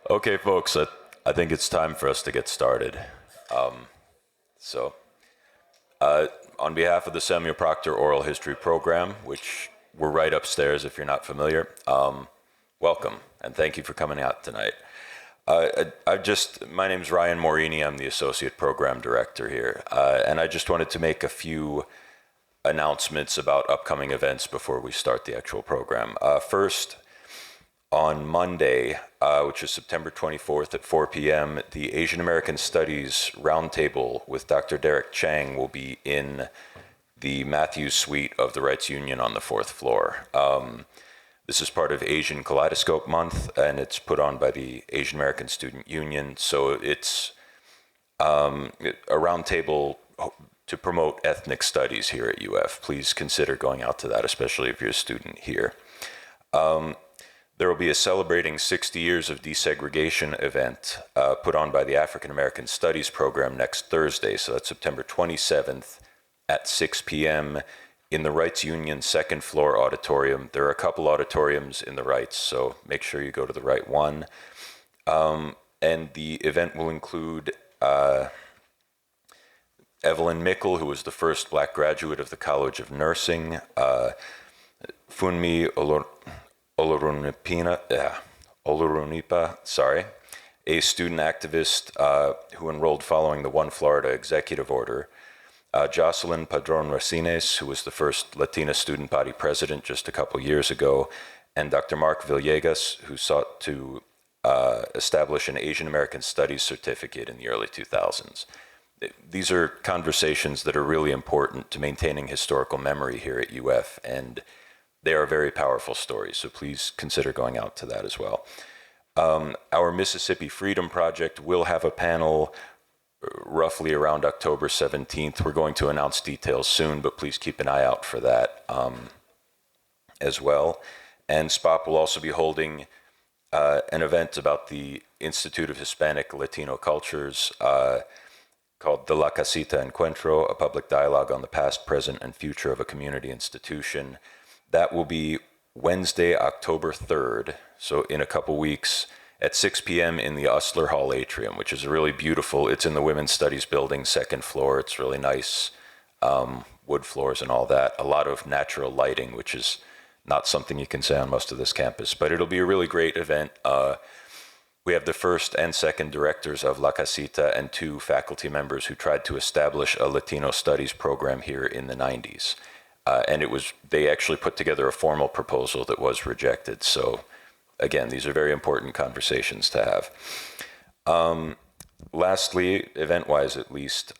Okay, folks, I think it's time for us to get started. On behalf of the Samuel Proctor Oral History Program, which we're right upstairs if you're not familiar, welcome, and thank you for coming out tonight. My name's Ryan Morini, I'm the Associate Program Director here, and I just wanted to make a few announcements about upcoming events before we start the actual program. First, on Monday, which is September 24th at 4 p.m., the Asian American Studies Roundtable with Dr. Derek Chang will be in the Matthews Suite of the Rights Union on the 4th floor. This is part of Asian Kaleidoscope Month, and it's put on by the Asian American Student Union. So it's a roundtable to promote ethnic studies here at UF. Please consider going out to that, especially if you're a student here. There will be a celebrating 60 years of desegregation event put on by the African American Studies program next Thursday. So that's September 27th at 6 p.m. in the Rights Union second floor auditorium. There are a couple auditoriums in the Rights, so make sure you go to the right one. And the event will include Evelyn Mickle, who was the first Black graduate of the College of Nursing, Funmi Olorunipa, a student activist who enrolled following the One Florida executive order, Jocelyn Padron Racines, who was the first Latina student body president just a couple years ago, and Dr. Mark Villegas, who sought to establish an Asian American Studies certificate in the early 2000s. These are conversations that are really important to maintaining historical memory here at UF, and they are very powerful stories, so please consider going out to that as well. Our Mississippi Freedom Project will have a panel roughly around October 17th. We're going to announce details soon, but please keep an eye out for that as well. And SPOHP will also be holding an event about the Institute of Hispanic Latino Cultures called the La Casita Encuentro, a public dialogue on the past, present, and future of a community institution. That will be Wednesday, October 3rd, so in a couple weeks, at 6 p.m. in the Usler Hall atrium, which is really beautiful. It's in the Women's Studies building, second floor. It's really nice, wood floors and all that. A lot of natural lighting, which is not something you can say on most of this campus, but it'll be a really great event. We have the first and second directors of La Casita and 2 faculty members who tried to establish a Latino studies program here in the 90s. And they actually put together a formal proposal that was rejected. So again, these are very important conversations to have. Lastly, event-wise at least,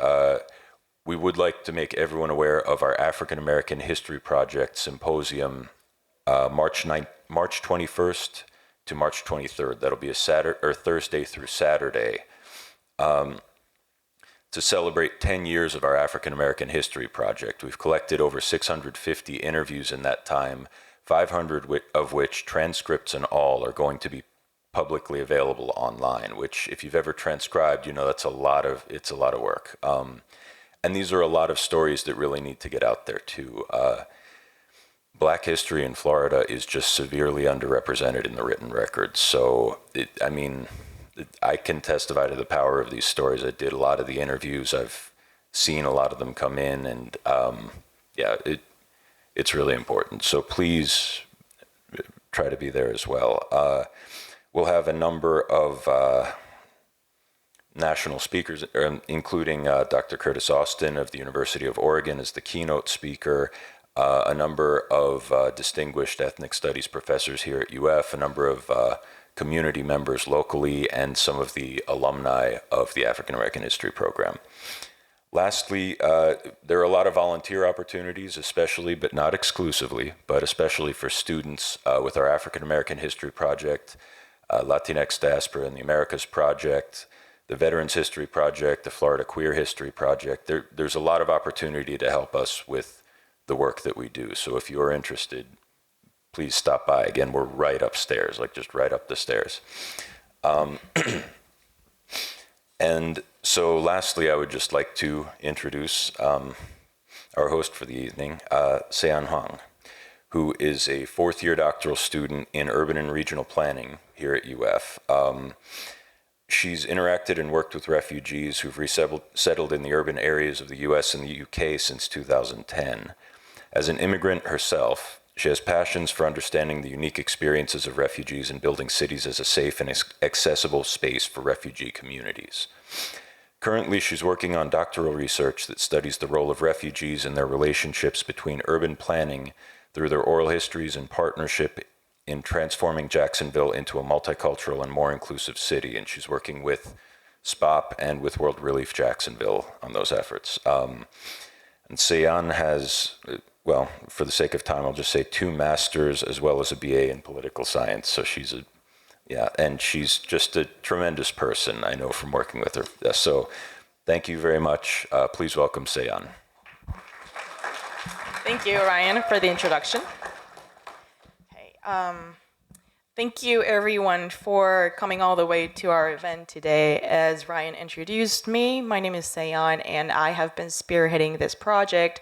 we would like to make everyone aware of our African American History Project Symposium, March 21st to March 23rd. That'll be a Thursday through Saturday. To celebrate 10 years of our African American History Project. We've collected over 650 interviews in that time, 500 of which, transcripts and all, are going to be publicly available online, which if you've ever transcribed, you know it's a lot of work. And these are a lot of stories that really need to get out there too. Black history in Florida is just severely underrepresented in the written records. So, I can testify to the power of these stories. I did a lot of the interviews. I've seen a lot of them come in, and it's really important. So please try to be there as well. We'll have a number of national speakers, including Dr. Curtis Austin of the University of Oregon as the keynote speaker, a number of distinguished ethnic studies professors here at UF, a number of community members locally, and some of the alumni of the African American History Program. Lastly, there are a lot of volunteer opportunities, especially, but not exclusively, but especially for students with our African American History Project, Latinx Diaspora in the Americas Project, the Veterans History Project, the Florida Queer History Project. There's a lot of opportunity to help us with the work that we do. So if you're interested, please stop by. Again, we're right upstairs, like just right up the stairs. And so lastly, I would just like to introduce our host for the evening, Seyeon Hwang, who is a fourth-year doctoral student in urban and regional planning here at UF. She's interacted and worked with refugees who've resettled in the urban areas of the US and the UK since 2010. As an immigrant herself, she has passions for understanding the unique experiences of refugees and building cities as a safe and accessible space for refugee communities. Currently, she's working on doctoral research that studies the role of refugees and their relationships between urban planning through their oral histories and partnership in transforming Jacksonville into a multicultural and more inclusive city. And she's working with SPOHP and with World Relief Jacksonville on those efforts. And Seyeon has, well, for the sake of time, I'll just say 2 masters as well as a BA in political science. So she's and she's just a tremendous person, I know from working with her. So thank you very much. Please welcome Seyeon. Thank you, Ryan, for the introduction. Okay, thank you, everyone, for coming all the way to our event today. As Ryan introduced me, my name is Seyeon, and I have been spearheading this project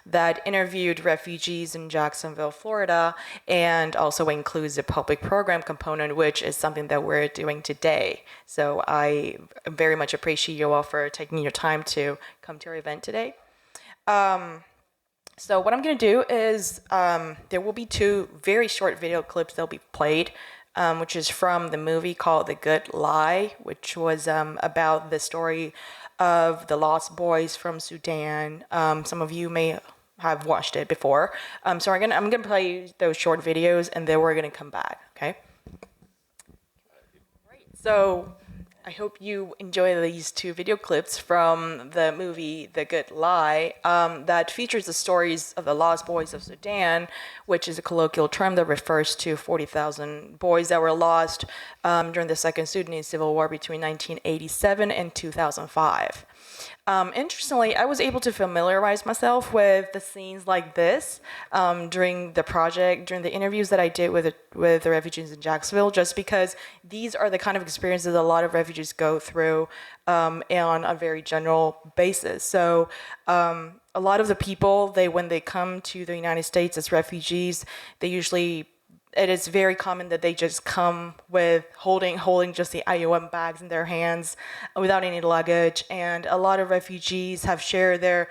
that interviewed refugees in Jacksonville, Florida, and also includes a public program component, which is something that we're doing today. So I very much appreciate you all for taking your time to come to our event today. So what I'm going to do is there will be 2 very short video clips that'll be played, which is from the movie called The Good Lie, which was about the story of the lost boys from Sudan. Some of you may have watched it before. So I'm gonna play those short videos, and then we're gonna come back. Okay. Right. So I hope you enjoy these 2 video clips from the movie The Good Lie that features the stories of the lost boys of Sudan, which is a colloquial term that refers to 40,000 boys that were lost during the Second Sudanese Civil War between 1987 and 2005. Interestingly, I was able to familiarize myself with the scenes like this during the project, during the interviews that I did with the refugees in Jacksonville, just because these are the kind of experiences a lot of refugees go through on a very general basis. So a lot of the people, when they come to the United States as refugees, it is very common that they just come with holding just the IOM bags in their hands without any luggage. And a lot of refugees have shared their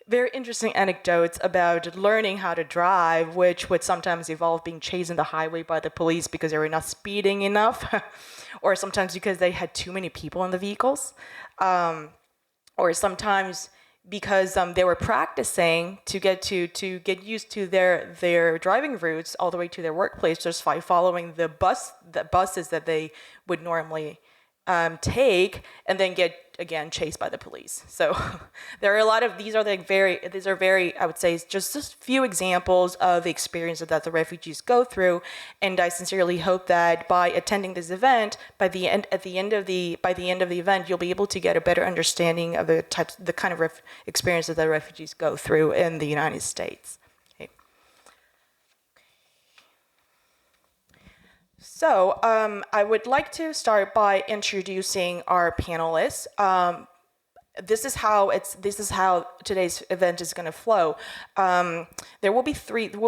very interesting anecdotes about learning how to drive, which would sometimes involve being chased on the highway by the police because they were not speeding enough, or sometimes because they had too many people in the vehicles, or sometimes because they were practicing to get used to their driving routes all the way to their workplace, just by following the buses that they would normally take, and then get again chased by the police. So there are a lot of these are very I would say just a few examples of the experiences that the refugees go through, and I sincerely hope that by attending this event, by the end of the event, you'll be able to get a better understanding of the kind of experiences that refugees go through in the United States. Okay. So I would like to start by introducing our panelists. This is how today's event is going to flow. We'll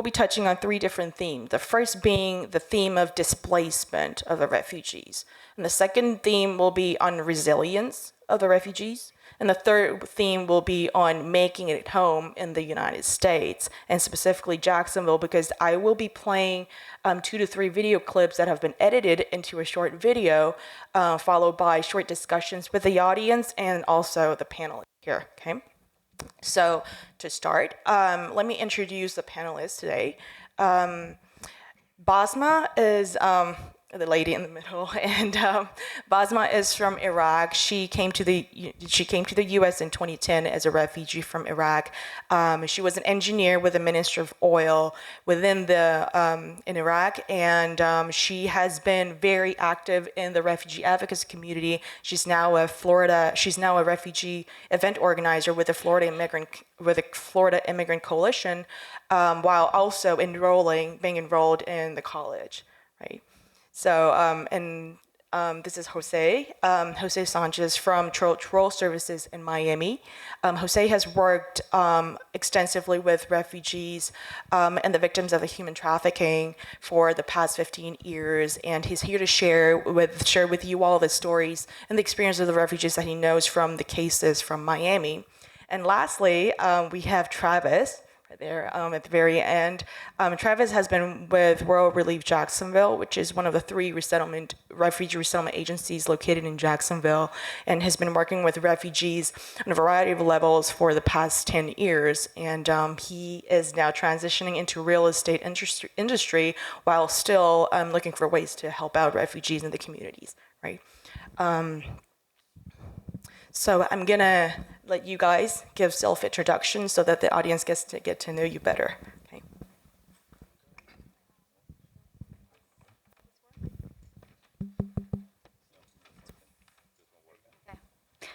be touching on 3 different themes. The first being the theme of displacement of the refugees, and the second theme will be on resilience of the refugees. And the third theme will be on making it home in the United States, and specifically Jacksonville, because I will be playing 2 to 3 video clips that have been edited into a short video, followed by short discussions with the audience and also the panelists here, okay? So to start, let me introduce the panelists today. Basma is the lady in the middle, and Basma is from Iraq. She came to the U.S. in 2010 as a refugee from Iraq. She was an engineer with the Ministry of Oil within in Iraq, and she has been very active in the refugee advocacy community. She's now a refugee event organizer with the Florida Immigrant Coalition, while also being enrolled in the college, right? So, this is Jose Sanchez from Doctoral Services in Miami. Jose has worked extensively with refugees and the victims of the human trafficking for the past 15 years, and he's here to share with you all the stories and the experience of the refugees that he knows from the cases from Miami. And lastly, we have Travis, right there at the very end. Travis has been with World Relief Jacksonville, which is one of the 3 refugee resettlement agencies located in Jacksonville, and has been working with refugees on a variety of levels for the past 10 years. And he is now transitioning into real estate industry while still looking for ways to help out refugees in the communities, right? So I'm gonna let you guys give self-introduction so that the audience gets to get to know you better. Okay.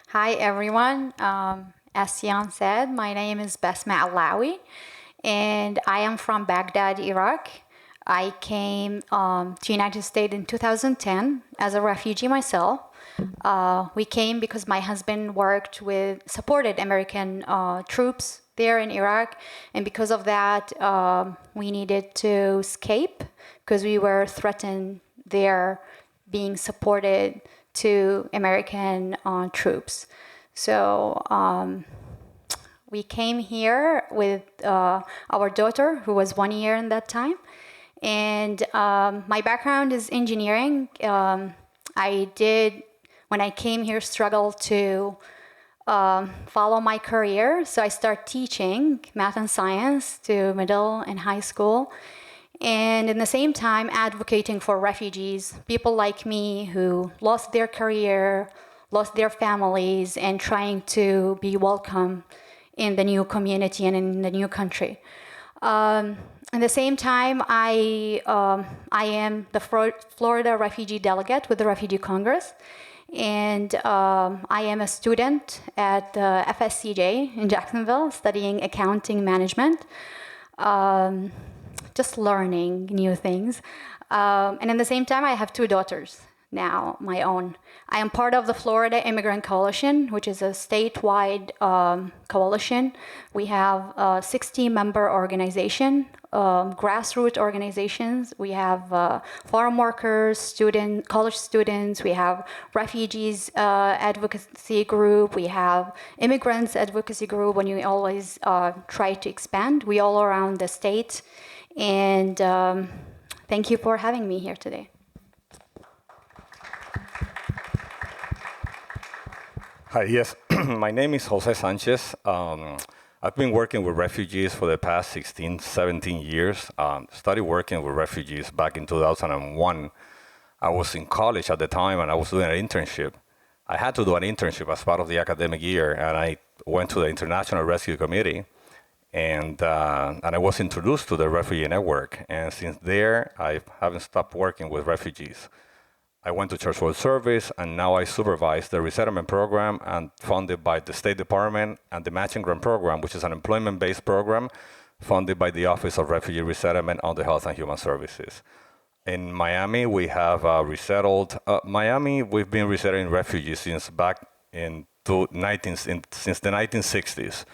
Hi everyone. As Seyeon said, my name is Basma Alawi, and I am from Baghdad, Iraq. I came to United States in 2010 as a refugee myself. We came because my husband supported American troops there in Iraq, and because of that, we needed to escape because we were threatened there being supported to American troops. So we came here with our daughter, who was 1 year in that time, and my background is engineering. When I came here, struggled to follow my career. So I started teaching math and science to middle and high school. And in the same time, advocating for refugees, people like me who lost their career, lost their families, and trying to be welcome in the new community and in the new country. At the same time, I am the Florida refugee delegate with the Refugee Congress. And I am a student at FSCJ in Jacksonville, studying accounting management, just learning new things. And at the same time, I have 2 daughters now, my own. I am part of the Florida Immigrant Coalition, which is a statewide coalition. We have a 60-member organization, grassroots organizations. We have farm workers, college students. We have refugees advocacy group. We have immigrants advocacy group. When you always try to expand, we all around the state. And thank you for having me here today. Hi, yes, my name is Jose Sanchez. I've been working with refugees for the past 16, 17 years. Started working with refugees back in 2001. I was in college at the time, and I was doing an internship. I had to do an internship as part of the academic year, and I went to the International Rescue Committee, and I was introduced to the Refugee Network. And since there, I haven't stopped working with refugees. I went to Church World Service, and now I supervise the resettlement program and funded by the State Department, and the Matching Grant Program, which is an employment-based program funded by the Office of Refugee Resettlement under Health and Human Services. In Miami, we have resettled. Miami, we've been resettling refugees since back since the 1960s.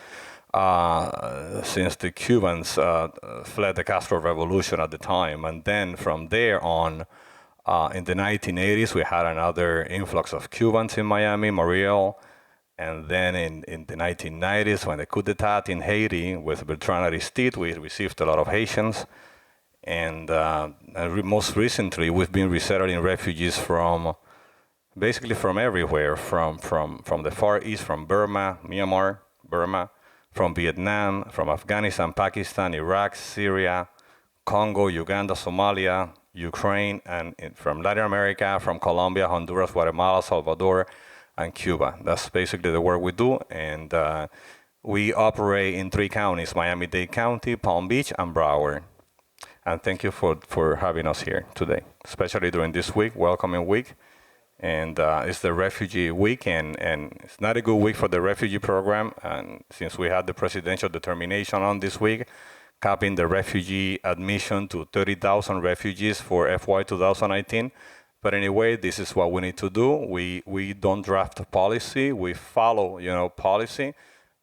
Since the Cubans fled the Castro Revolution at the time, and then from there on, in the 1980s, we had another influx of Cubans in Miami, Morial, and then in the 1990s, when the coup d'etat in Haiti with Bertrand Aristide, we received a lot of Haitians, and most recently, we've been resettling refugees from basically from everywhere, from the Far East, from Burma, Myanmar, from Vietnam, from Afghanistan, Pakistan, Iraq, Syria, Congo, Uganda, Somalia, Ukraine, and from Latin America, from Colombia, Honduras, Guatemala, Salvador, and Cuba. That's basically the work we do, and we operate in 3 counties: Miami-Dade County, Palm Beach, and Broward. And thank you for having us here today, especially during this week, Welcoming Week. And it's the Refugee Week, and it's not a good week for the refugee program. And since we had the presidential determination on this week, capping the refugee admission to 30,000 refugees for FY 2019. But anyway, this is what we need to do. We don't draft policy, we follow, policy,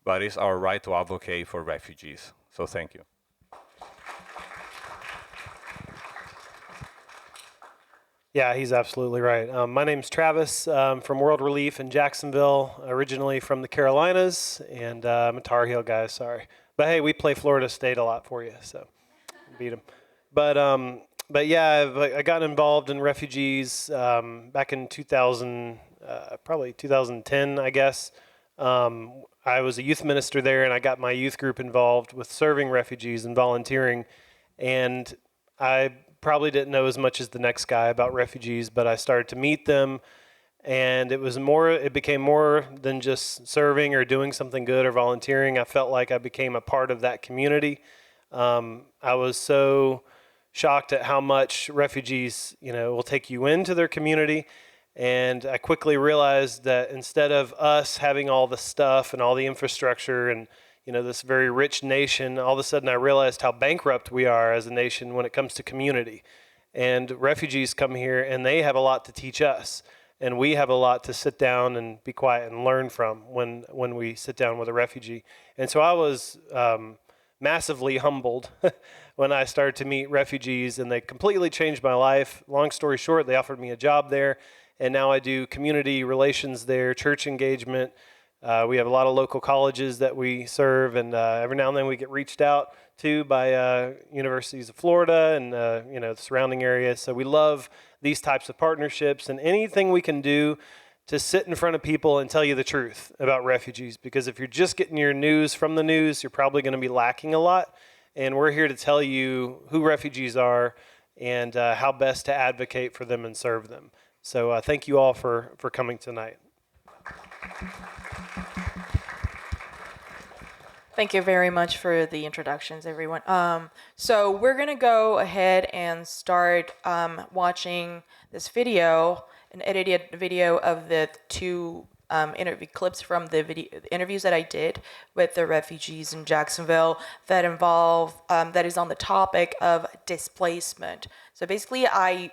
but it's our right to advocate for refugees. So thank you. Yeah, he's absolutely right. My name's Travis. I'm from World Relief in Jacksonville, originally from the Carolinas, and I'm a Tar Heel guy, sorry. But hey, we play Florida State a lot for you, so beat them. But yeah, I got involved in refugees back in 2000, probably 2010, I guess. I was a youth minister there, and I got my youth group involved with serving refugees and volunteering, and I probably didn't know as much as the next guy about refugees, but I started to meet them, and it became more than just serving or doing something good or volunteering. I felt like I became a part of that community. I was so shocked at how much refugees, will take you into their community, and I quickly realized that instead of us having all the stuff and all the infrastructure and this very rich nation, all of a sudden I realized how bankrupt we are as a nation when it comes to community. And refugees come here and they have a lot to teach us. And we have a lot to sit down and be quiet and learn from when we sit down with a refugee. And so I was massively humbled when I started to meet refugees, and they completely changed my life. Long story short, they offered me a job there, and now I do community relations there, church engagement. We have a lot of local colleges that we serve, and every now and then we get reached out to by universities of Florida and the surrounding areas. So we love these types of partnerships and anything we can do to sit in front of people and tell you the truth about refugees. Because if you're just getting your news from the news, you're probably going to be lacking a lot. And we're here to tell you who refugees are and how best to advocate for them and serve them. So thank you all for coming tonight. Thank you very much for the introductions, everyone. So we're going to go ahead and start watching this video, an edited video of the 2 interview clips from the interviews that I did with the refugees in Jacksonville that is on the topic of displacement. So basically, I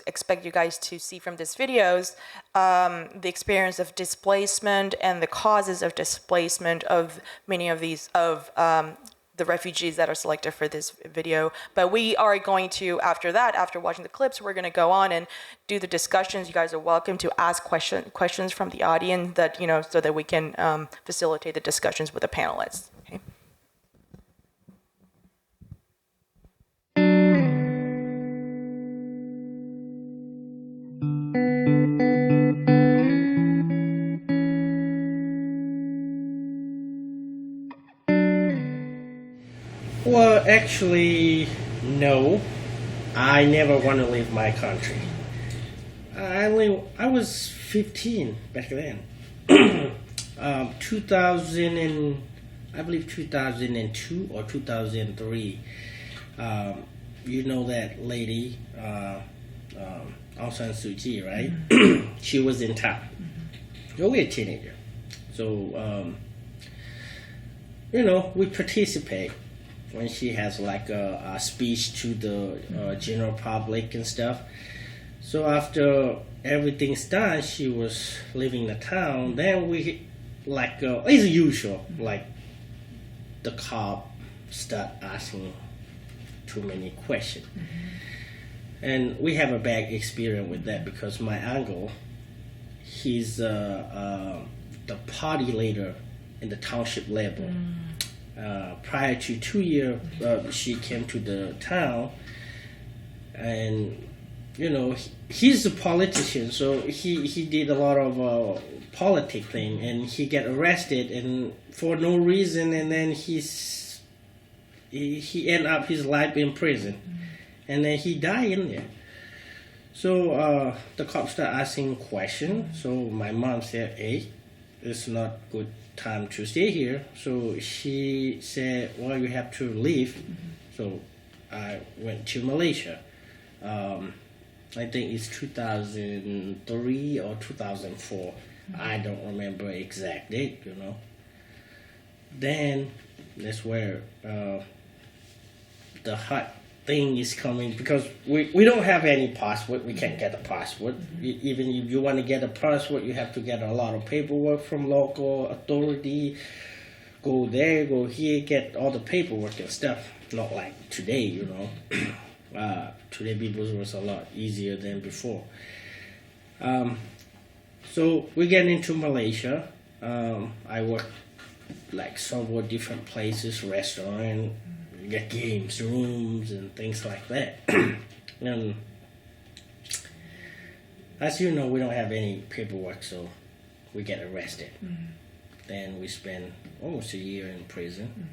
expect you guys to see from these videos the experience of displacement and the causes of displacement of many of these the refugees that are selected for this video. But we are going to, after watching the clips, we're going to go on and do the discussions. You guys are welcome to ask questions from the audience that so that we can facilitate the discussions with the panelists. Okay. Well, actually, no. I never want to leave my country. I was 15 back then. 2002 or 2003. You know that lady, Aung San Suu Kyi, right? Mm-hmm. She was in town. Mm-hmm. We were a teenager. So, we participate when she has like a speech to the general public and stuff. So after everything's done, she was leaving the town. Then we, as usual, the cop start asking too many questions. Mm-hmm. And we have a bad experience with that because my uncle, he's the party leader in the township level. Mm. Prior to 2 years, she came to the town, and he's a politician, so he did a lot of politic thing, and he got arrested and for no reason, and then he ended up his life in prison, and then he died in there. So the cops start asking questions. So my mom said, "Hey, it's not good time to stay here." So she said, "Well, you have to leave." So I went to Malaysia. I think it's 2003 or 2004. I don't remember exact date, you know. Then that's where the hot thing is coming, because we don't have any passport. We can't get a passport. Even if you want to get a passport, you have to get a lot of paperwork from local authority. Go there, go here, get all the paperwork and stuff. Not like today, you know. Today people's was a lot easier than before. So we get into Malaysia. I work like several different places, restaurant, get games rooms and things like that. And as you know, we don't have any paperwork, so we get arrested. Then we spend almost a year in prison.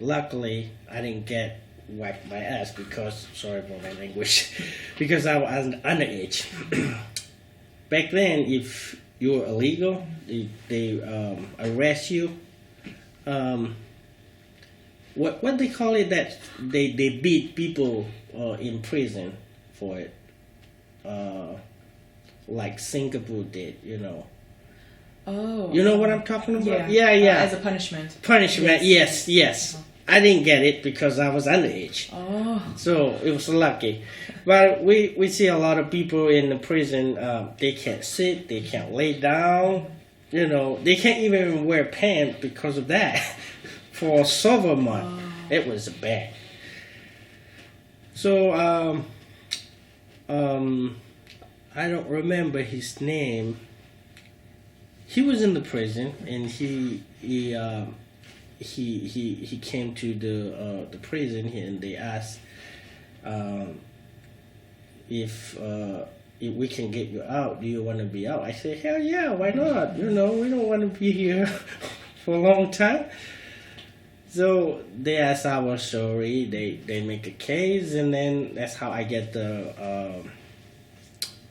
Luckily, I didn't get wiped my ass because, sorry for my language, because I was underage. Back then, if you were illegal, they arrest you. What they call it, that they beat people in prison for it, like Singapore did, you know. Oh. You know what I'm talking about? Yeah. As a punishment. Punishment, yes. I didn't get it because I was underage. Oh. So it was lucky. But we see a lot of people in the prison, they can't sit, they can't lay down, you know, they can't even wear pants because of that. For several months, it was bad. So I don't remember his name. He was in the prison, and he came to the prison, and they asked if we can get you out. Do you want to be out? I said, hell yeah, why not? You know, we don't want to be here for a long time. So they ask our story. They make a case, and then that's how I get the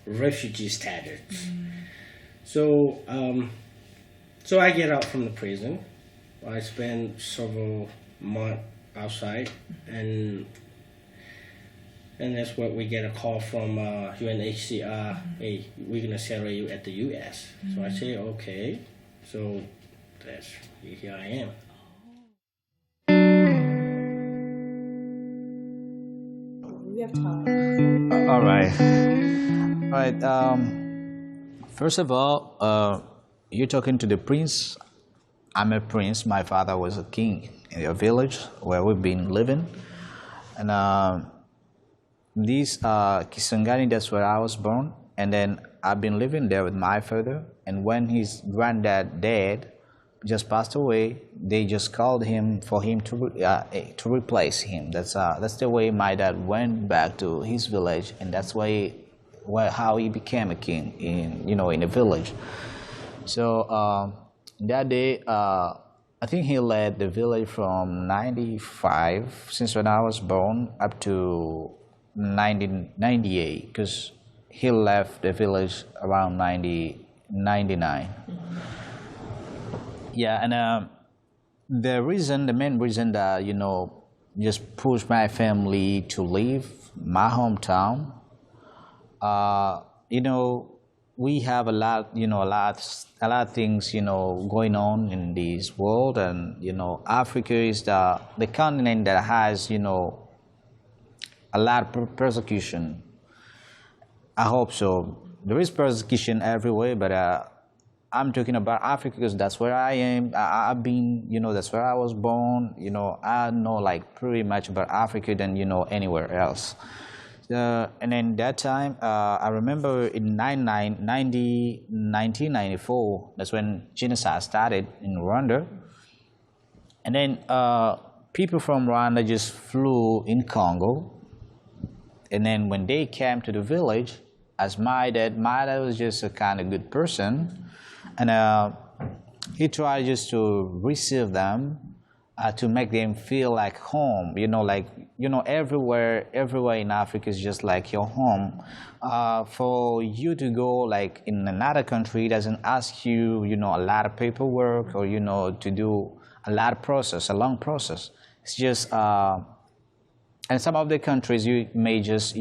refugee status. So I get out from the prison. I spend several months outside, and that's where we get a call from UNHCR. Hey, we're gonna settle you at the U.S. So I say okay. So that's here I am. We have time. All right. First of all, you're talking to the prince. I'm a prince. My father was a king in a village where we've been living. And this Kisangani, that's where I was born. And then I've been living there with my father. And when his granddad died, just passed away, they just called him for him to replace him. That's the way my dad went back to his village, and that's how he became a king in a village. So that day, I think he led the village from 95, since when I was born, up to 1998, because he left the village around 99. Yeah, and the main reason that, just pushed my family to leave my hometown, we have a lot of things, going on in this world, and, Africa is the continent that has, a lot of persecution. I hope so. There is persecution everywhere, but I'm talking about Africa because that's where I am. I've been, that's where I was born. I know pretty much about Africa than, anywhere else. And then that time, I remember in 1994, that's when genocide started in Rwanda. And then people from Rwanda just flew in Congo. And then when they came to the village, as my dad was just a kind of good person. And he tried just to receive them to make them feel like home. Everywhere in Africa is just like your home. For you to go like in another country, it doesn't ask you, a lot of paperwork or, to do a lot of process, a long process. It's just, and some of the countries you may just,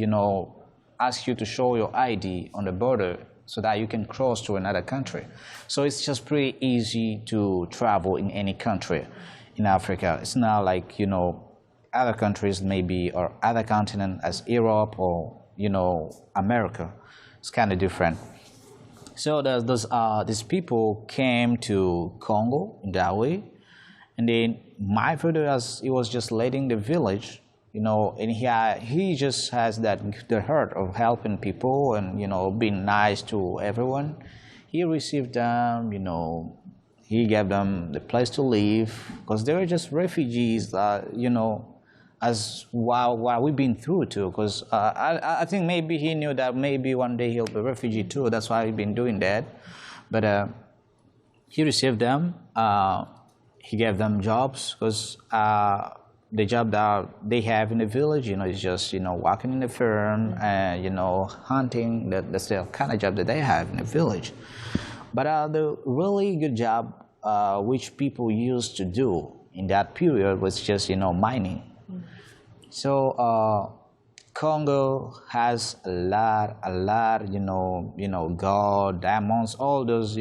ask you to show your ID on the border so that you can cross to another country. So it's just pretty easy to travel in any country in Africa. It's not like, other countries maybe, or other continent as Europe or, America. It's kind of different. So these people came to Congo in that way. And then my father, he was just leading the village, and he just has the heart of helping people and, being nice to everyone. He received them, he gave them the place to live because they were just refugees, as while we've been through too. Because I think maybe he knew that maybe one day he'll be a refugee too. That's why he's been doing that. But he received them. He gave them jobs because the job that they have in the village, is just, working in the farm and, hunting. That's the kind of job that they have in the village. But the really good job which people used to do in that period was just, mining. So Congo has a lot, gold, diamonds, all those,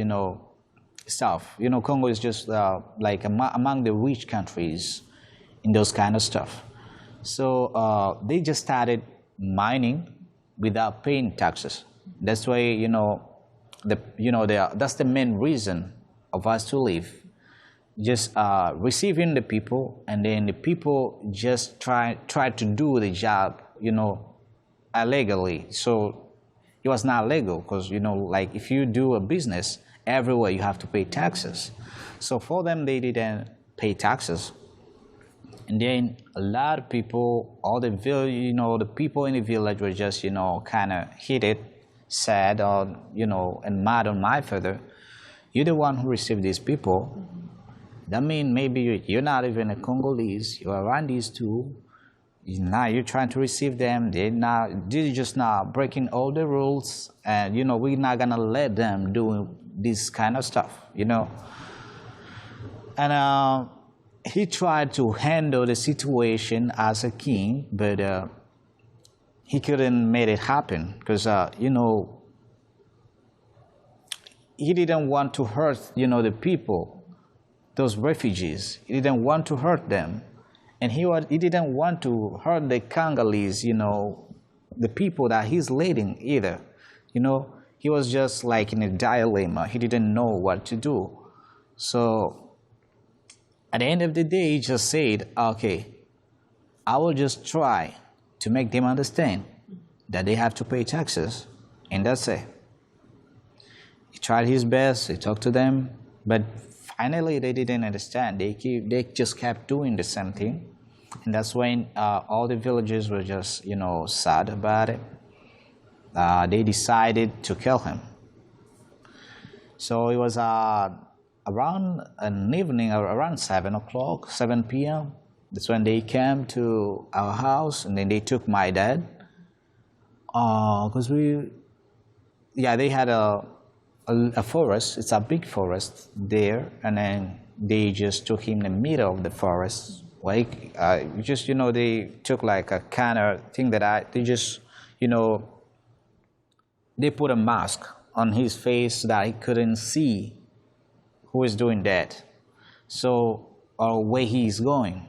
stuff. Congo is just like among the rich countries in those kind of stuff. So they just started mining without paying taxes. That's why, that's the main reason of us to live. Just receiving the people, and then the people just try to do the job, illegally. So it was not legal because, like if you do a business, everywhere you have to pay taxes. So for them, they didn't pay taxes. And then a lot of people, all the village, the people in the village were just, kind of heated, sad, or, and mad on my father. You're the one who received these people. That means maybe you're not even a Congolese. You're around these two. Now you're trying to receive them. They're just not breaking all the rules. And, we're not going to let them do this kind of stuff, And he tried to handle the situation as a king, but he couldn't make it happen because, he didn't want to hurt, the people. Those refugees, he didn't want to hurt them, and he didn't want to hurt the Congolese, the people that he's leading either. He was just like in a dilemma. He didn't know what to do. So at the end of the day, he just said, okay, I will just try to make them understand that they have to pay taxes, and that's it. He tried his best. He talked to them, but finally, they didn't understand. They just kept doing the same thing. And that's when all the villagers were just, sad about it. They decided to kill him. So it was around an evening, around 7 p.m. That's when they came to our house, and then they took my dad. Because they had a forest. It's a big forest there, and then they just took him in the middle of the forest. Like, they took like a kind of thing they just, they put a mask on his face so that he couldn't see who is doing that. So, or where he is going.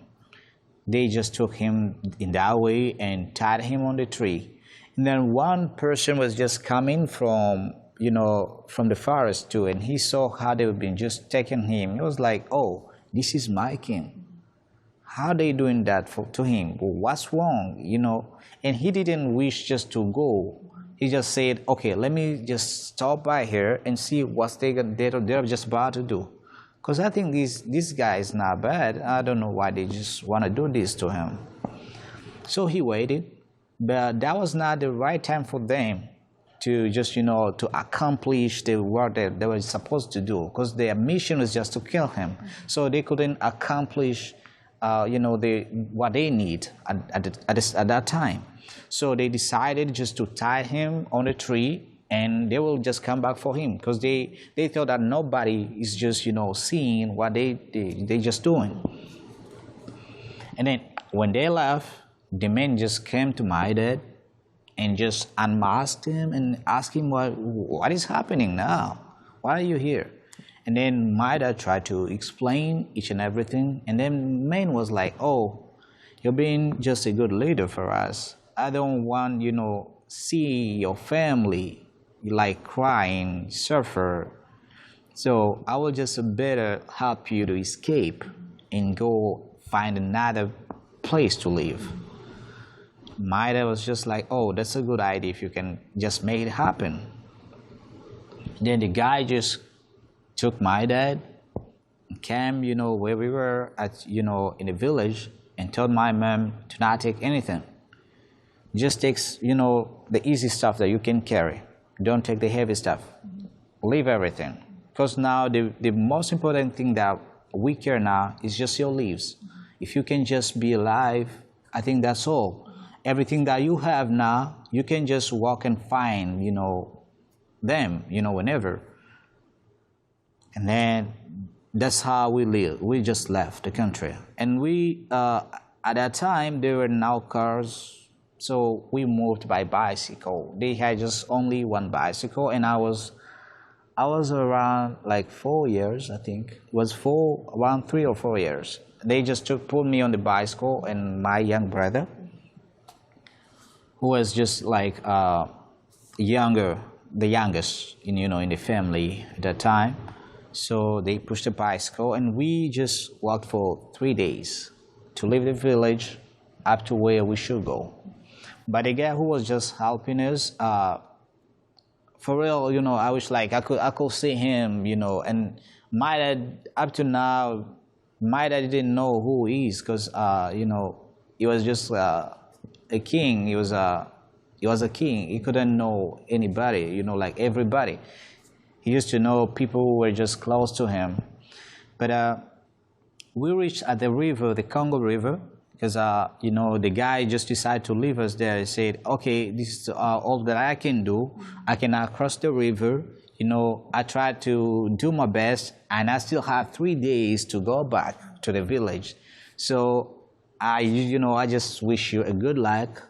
They just took him in that way and tied him on the tree. And then one person was just coming from the forest too, and he saw how they had been just taking him. He was like, oh, this is my king. How are they doing that to him? What's wrong, And he didn't wish just to go. He just said, okay, let me just stop by here and see what they're just about to do. Because I think this guy is not bad. I don't know why they just want to do this to him. So he waited, but that was not the right time for them to just, to accomplish the work that they were supposed to do, because their mission was just to kill him. So they couldn't accomplish what they need at that time. So they decided just to tie him on a tree, and they will just come back for him because they thought that nobody is just seeing what they just doing. And then when they left, the men just came to my dad and just unmasked him and asked him what is happening now? Why are you here? And then my dad tried to explain each and everything. And then man was like, oh, you're being just a good leader for us. I don't want, see your family like crying, suffer. So I will just better help you to escape and go find another place to live. My dad was just like, oh, that's a good idea if you can just make it happen. Then the guy just took my dad, came, where we were at, in the village, and told my mom to not take anything. Just take, the easy stuff that you can carry. Don't take the heavy stuff. Leave everything. Because now the most important thing that we care now is just your lives. If you can just be alive, I think that's all. Everything that you have now, you can just walk and find, them, whenever. And then that's how we live. We just left the country. And we, at that time, there were no cars, so we moved by bicycle. They had just only one bicycle, and I was around like 4 years, I think. It was around 3 or 4 years. They just put me on the bicycle, and my young brother, who was just like the youngest in the family at that time. So they pushed the bicycle, and we just walked for 3 days to leave the village up to where we should go. But the guy who was just helping us, for real, I was like, I could see him, and my dad, up to now, my dad didn't know who he is because, he was just a king. He was a king. He couldn't know anybody, like everybody. He used to know people who were just close to him. But we reached at the river, the Congo River, because, the guy just decided to leave us there. He said, okay, this is all that I can do. I cannot cross the river. I tried to do my best, and I still have 3 days to go back to the village. So, I just wish you a good luck,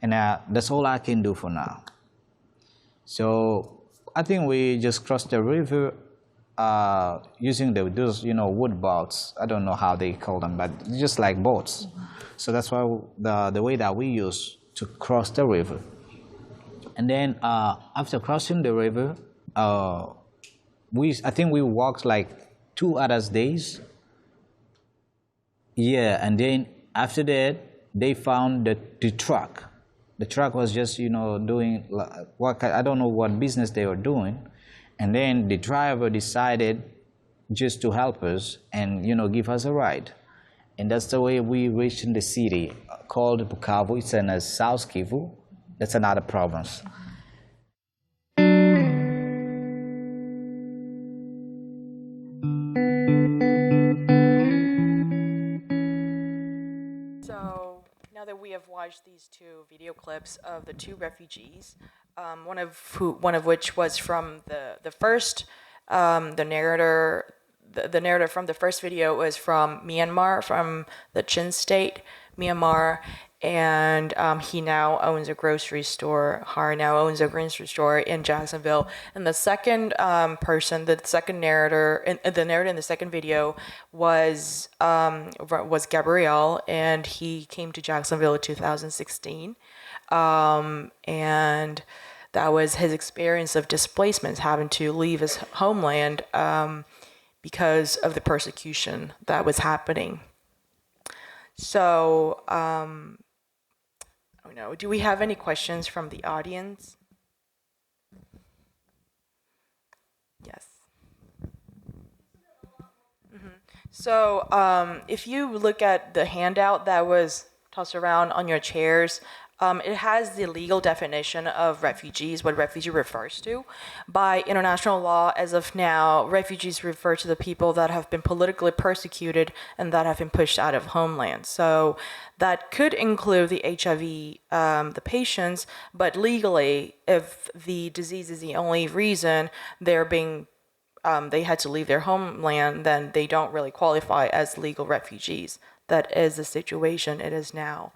and that's all I can do for now. So, I think we just crossed the river using those, wood boats. I don't know how they call them, but just like boats. So that's why the way that we use to cross the river. And then after crossing the river, I think we walked like 2 other days. Yeah, and then after that, they found the truck. The truck was just, doing what, I don't know what business they were doing. And then the driver decided just to help us and, give us a ride. And that's the way we reached in the city called Bukavu. It's in South Kivu. That's another province. So now that we have watched these 2 video clips of the 2 refugees, one of which was from the first, the narrator. The narrator from the first video was from Myanmar, from the Chin State, Myanmar, and he now owns a grocery store. Har now owns a grocery store in Jacksonville. And the second person, the second narrator, the narrator in the second video was Gabriel, and he came to Jacksonville in 2016, and that was his experience of displacement, having to leave his homeland because of the persecution that was happening. So, do we have any questions from the audience? Yes. So, if you look at the handout that was tossed around on your chairs, it has the legal definition of refugees, what refugee refers to. By international law, as of now, refugees refer to the people that have been politically persecuted and that have been pushed out of homeland. So that could include the HIV, the patients, but legally, if the disease is the only reason they're being they had to leave their homeland, then they don't really qualify as legal refugees. That is the situation it is now.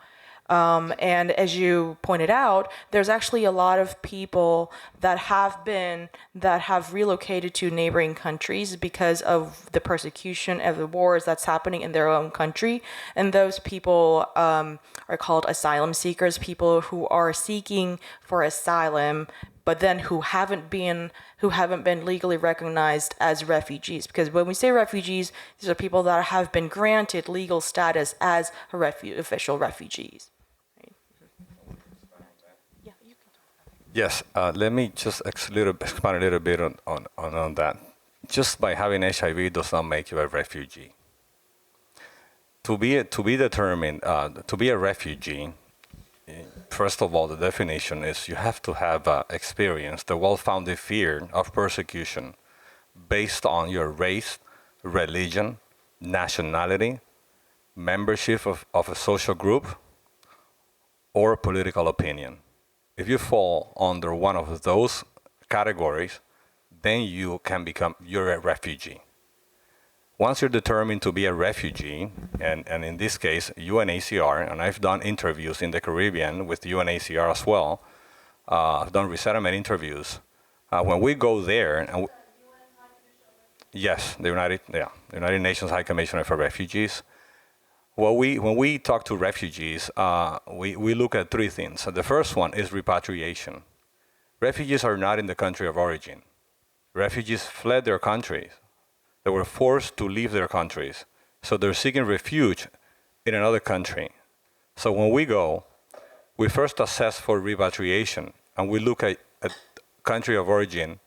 And as you pointed out, there's actually a lot of people that have relocated to neighboring countries because of the persecution of the wars that's happening in their own country. And those people are called asylum seekers, people who are seeking for asylum, but then who haven't been legally recognized as refugees. Because when we say refugees, these are people that have been granted legal status as official refugees. Right? Yeah, you can talk about it. Yes, let me just expand a little bit on that. Just by having HIV does not make you a refugee. To be a refugee, first of all, the definition is you have to have experienced the well-founded fear of persecution based on your race, religion, nationality, membership of a social group, or political opinion. If you fall under one of those categories, then you're a refugee. Once you're determined to be a refugee, and in this case, UNHCR, and I've done interviews in the Caribbean with UNHCR as well, I've done resettlement interviews. When we go there, and yes, the United Nations High Commissioner for Refugees. Well, when we talk to refugees, we look at three things. The first one is repatriation. Refugees are not in the country of origin. Refugees fled their countries. They were forced to leave their countries. So they're seeking refuge in another country. So when we go, we first assess for repatriation, and we look at country of origin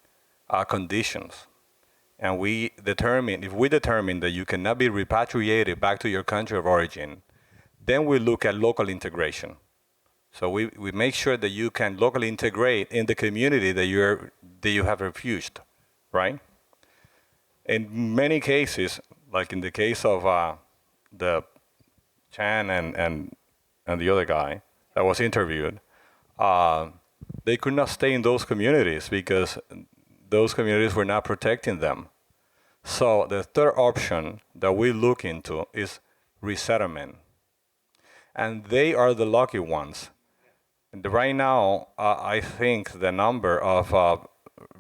conditions. And if we determine that you cannot be repatriated back to your country of origin, then we look at local integration. So we make sure that you can locally integrate in the community that you have refuged, right? In many cases, like in the case of the Chan and the other guy that was interviewed, they could not stay in those communities because those communities were not protecting them. So the third option that we look into is resettlement. And they are the lucky ones. And right now, I think the number of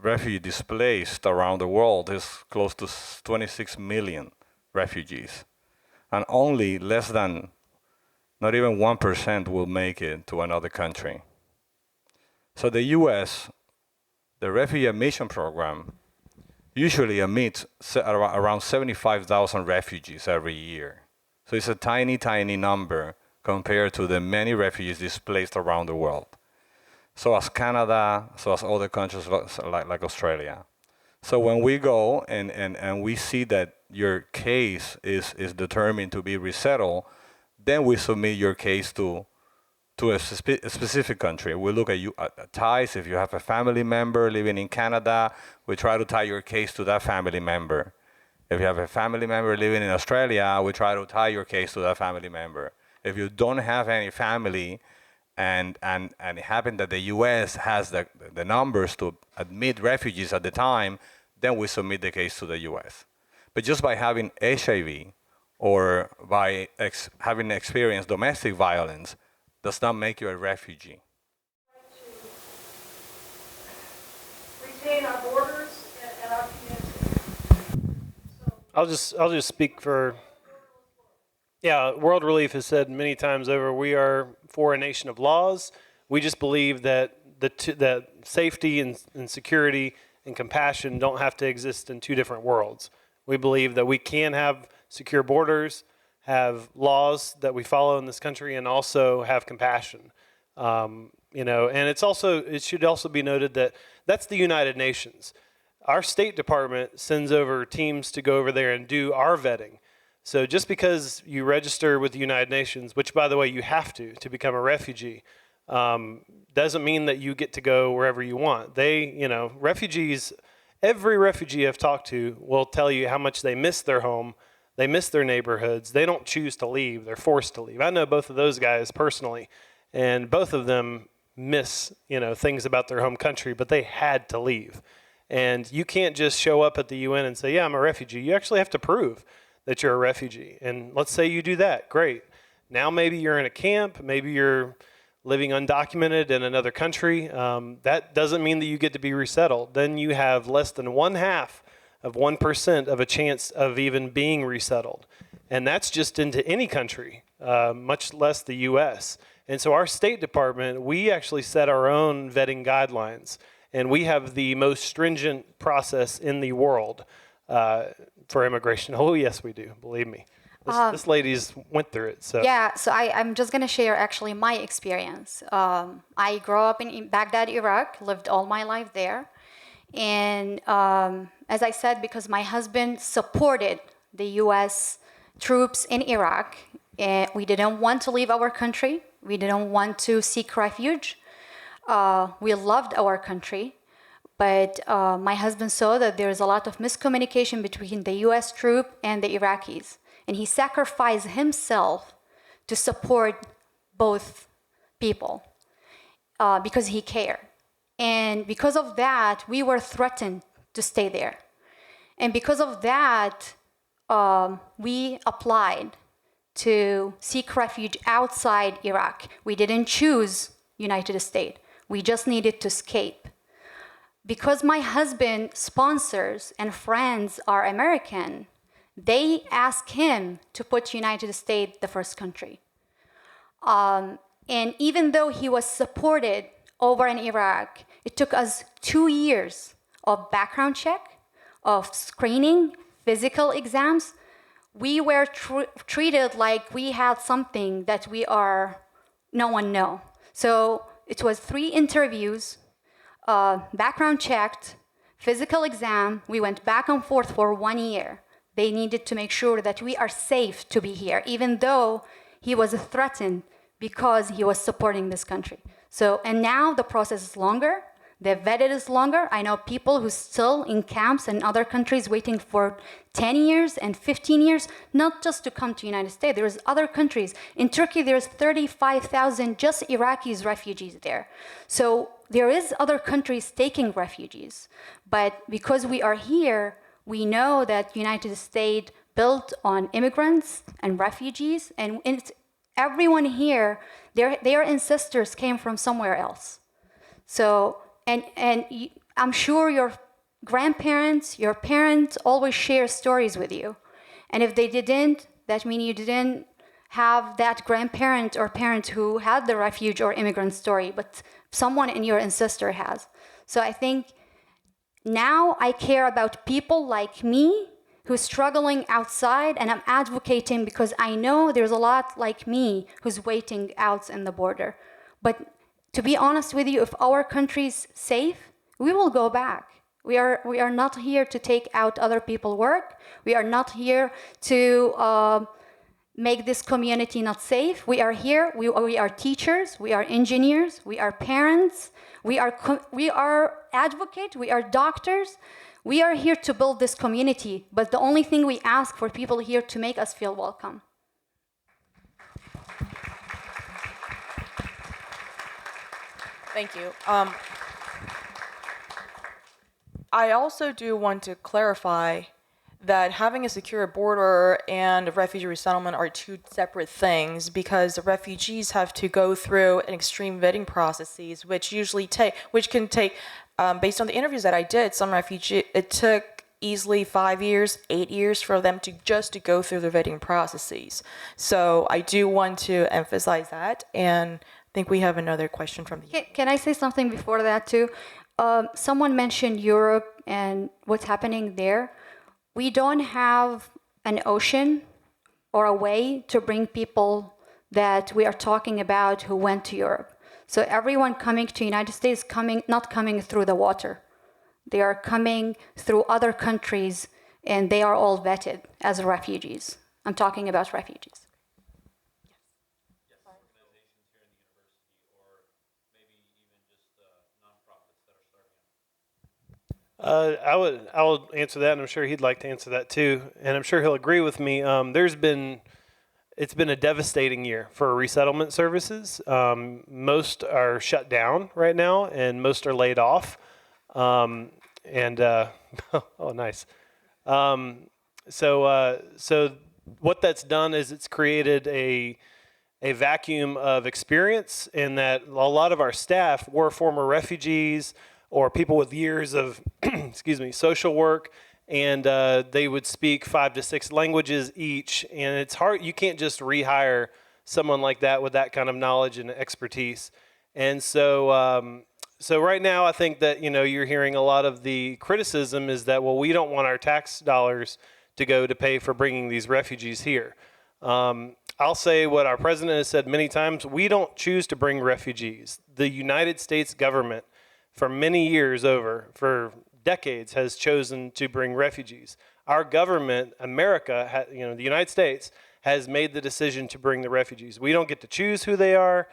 refugees displaced around the world is close to 26 million refugees. And only less than, not even 1% will make it to another country. So the US, the refugee admission program, usually admits around 75,000 refugees every year. So it's a tiny, tiny number compared to the many refugees displaced around the world. So as Canada, so as other countries like Australia. So when we go and we see that your case is determined to be resettled, then we submit your case to a specific country. We look at ties. If you have a family member living in Canada, we try to tie your case to that family member. If you have a family member living in Australia, we try to tie your case to that family member. If you don't have any family, and it happened that the U.S. has the numbers to admit refugees at the time, then we submit the case to the U.S. But just by having HIV or by having experienced domestic violence does not make you a refugee. Retain our borders and our community. I'll just speak for. Yeah, World Relief has said many times over, we are for a nation of laws. We just believe that that safety and security and compassion don't have to exist in two different worlds. We believe that we can have secure borders, have laws that we follow in this country, and also have compassion. And it should also be noted that that's the United Nations. Our State Department sends over teams to go over there and do our vetting. So just because you register with the United Nations, which by the way you have to become a refugee, doesn't mean that you get to go wherever you want. Refugees, every refugee I've talked to will tell you how much they miss their home, they miss their neighborhoods. They don't choose to leave, they're forced to leave. I know both of those guys personally, and both of them miss, things about their home country, but they had to leave. And you can't just show up at the UN and say, yeah, I'm a refugee. You actually have to prove that you're a refugee. And let's say you do that, great. Now maybe you're in a camp, maybe you're living undocumented in another country. That doesn't mean that you get to be resettled. Then you have less than 0.5% of a chance of even being resettled. And that's just into any country, much less the US. And so our State Department, we actually set our own vetting guidelines. And we have the most stringent process in the world for immigration. Oh, yes, we do. Believe me. This lady's went through it. So yeah, so I'm just going to share actually my experience. I grew up in Baghdad, Iraq, lived all my life there. And as I said, because my husband supported the U.S. troops in Iraq, we didn't want to leave our country. We didn't want to seek refuge. We loved our country, but my husband saw that there is a lot of miscommunication between the U.S. troop and the Iraqis, and he sacrificed himself to support both people because he cared. And because of that, we were threatened to stay there. And because of that, we applied to seek refuge outside Iraq. We didn't choose United States. We just needed to escape. Because my husband's sponsors and friends are American, they asked him to put United States the first country. And even though he was supported over in Iraq, it took us 2 years of background check, of screening, physical exams. We were treated like we had something that no one know. So it was 3 interviews, background checked, physical exam. We went back and forth for 1 year. They needed to make sure that we are safe to be here, even though he was threatened because he was supporting this country. So, and now the process is longer. The vetted is longer. I know people who still in camps in other countries waiting for 10 years and 15 years, not just to come to United States. There's other countries. In Turkey, there's 35,000 just Iraqis refugees there. So there is other countries taking refugees. But because we are here, we know that United States built on immigrants and refugees, and everyone here, their ancestors came from somewhere else. So, and I'm sure your grandparents, your parents always share stories with you. And if they didn't, that means you didn't have that grandparent or parent who had the refuge or immigrant story, but someone in your ancestor has. So I think now I care about people like me who's struggling outside, and I'm advocating because I know there's a lot like me who's waiting out in the border. But to be honest with you, if our country's safe, we will go back. We are not here to take out other people's work. We are not here to make this community not safe. We are here. We are teachers. We are engineers. We are parents. We are advocates. We are doctors. We are here to build this community. But the only thing we ask for people here to make us feel welcome. Thank you. I also do want to clarify that having a secure border and refugee resettlement are 2 separate things, because the refugees have to go through an extreme vetting processes, which can take, based on the interviews that I did, some refugees, it took easily 5 years, 8 years for them to go through the vetting processes. So I do want to emphasize that, and I think we have another question from the. Can I say something before that too? Someone mentioned Europe and what's happening there. We don't have an ocean or a way to bring people that we are talking about who went to Europe. So everyone coming to United States not coming through the water. They are coming through other countries, and they are all vetted as refugees. I'm talking about refugees. I will answer that, and I'm sure he'd like to answer that too, and I'm sure he'll agree with me. It's been a devastating year for resettlement services. Most are shut down right now, and most are laid off. Oh, nice. So what that's done is it's created a vacuum of experience in that a lot of our staff were former refugees or people with years of social work, and they would speak 5 to 6 languages each, and it's hard. You can't just rehire someone like that with that kind of knowledge and expertise. And so right now I think that you're hearing a lot of the criticism is that, well, we don't want our tax dollars to go to pay for bringing these refugees here. I'll say what our president has said many times: we don't choose to bring refugees. The United States government, for many years for decades, has chosen to bring refugees. Our government, America, the United States, has made the decision to bring the refugees. We don't get to choose who they are.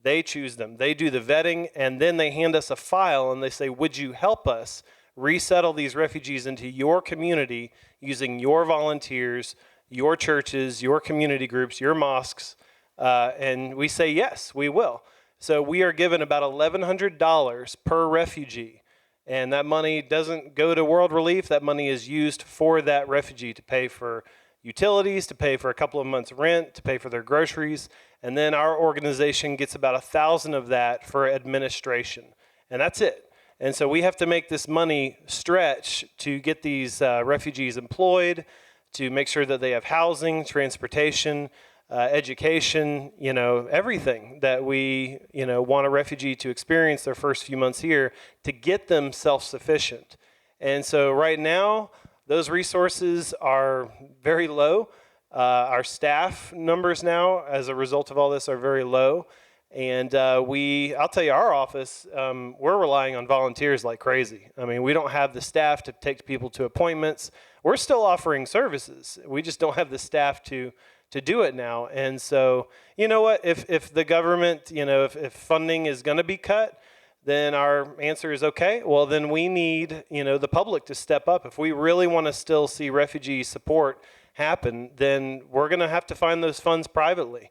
They choose them. They do the vetting, and then they hand us a file, and they say, would you help us resettle these refugees into your community using your volunteers, your churches, your community groups, your mosques? And we say, yes, we will. So we are given about $1,100 per refugee. And that money doesn't go to World Relief. That money is used for that refugee to pay for utilities, to pay for a couple of months' rent, to pay for their groceries. And then our organization gets about $1,000 of that for administration. And that's it. And so we have to make this money stretch to get these refugees employed, to make sure that they have housing, transportation, education, everything that we, want a refugee to experience their first few months here to get them self-sufficient. And so right now, those resources are very low. Our staff numbers now, as a result of all this, are very low. And I'll tell you, our office, we're relying on volunteers like crazy. I mean, we don't have the staff to take people to appointments. We're still offering services. We just don't have the staff to do it now. And so, you know what, if the government, if funding is going to be cut, then our answer is, okay, well, then we need, the public to step up. If we really want to still see refugee support happen, then we're going to have to find those funds privately.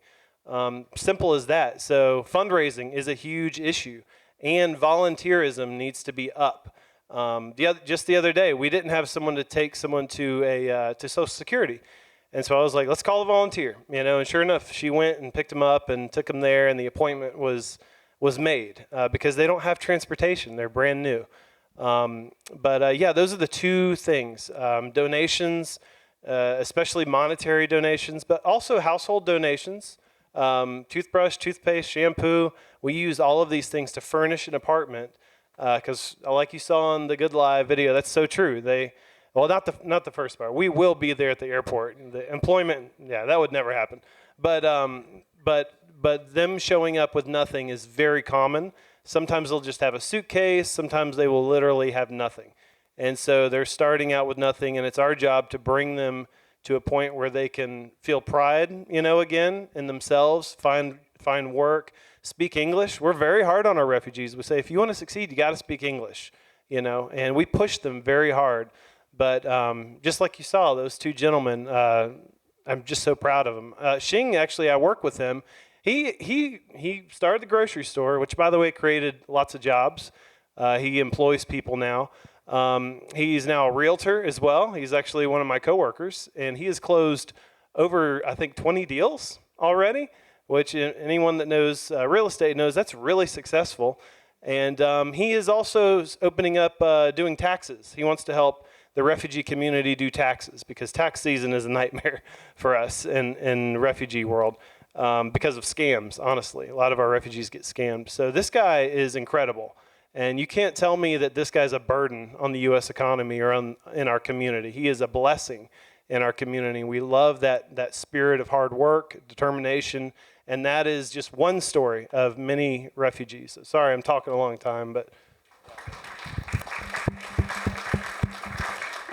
Simple as that. So fundraising is a huge issue, and volunteerism needs to be up. Just the other day, we didn't have someone to take someone to Social Security. And so I was like, let's call a volunteer, and sure enough, she went and picked him up and took him there, and the appointment was made because they don't have transportation. They're brand new. Yeah, those are the two things. Donations, especially monetary donations, but also household donations, toothbrush, toothpaste, shampoo. We use all of these things to furnish an apartment because like you saw on the Good Live video, that's so true. Well, not the first part. We will be there at the airport. The employment, yeah, that would never happen. But them showing up with nothing is very common. Sometimes they'll just have a suitcase. Sometimes they will literally have nothing. And so they're starting out with nothing, and it's our job to bring them to a point where they can feel pride, again, in themselves, find work, speak English. We're very hard on our refugees. We say, if you want to succeed, you got to speak English, and we push them very hard. But just like you saw, those two gentlemen, I'm just so proud of them. Xing, actually, I work with him. He started the grocery store, which, by the way, created lots of jobs. He employs people now. He's now a realtor as well. He's actually one of my coworkers, and he has closed over, I think, 20 deals already, which anyone that knows real estate knows that's really successful. And he is also opening up doing taxes. He wants to help the refugee community do taxes because tax season is a nightmare for us in refugee world because of scams, honestly. A lot of our refugees get scammed. So this guy is incredible. And you can't tell me that this guy's a burden on the U.S. economy or in our community. He is a blessing in our community. We love that spirit of hard work, determination, and that is just one story of many refugees. So sorry, I'm talking a long time, but...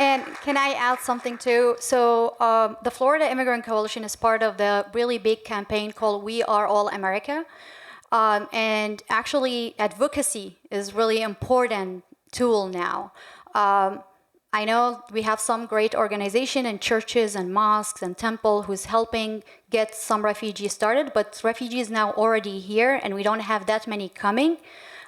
And can I add something too? So the Florida Immigrant Coalition is part of the really big campaign called We Are All America. And actually, advocacy is really important tool now. I know we have some great organization and churches and mosques and temple who's helping get some refugees started, but refugees now already here and we don't have that many coming.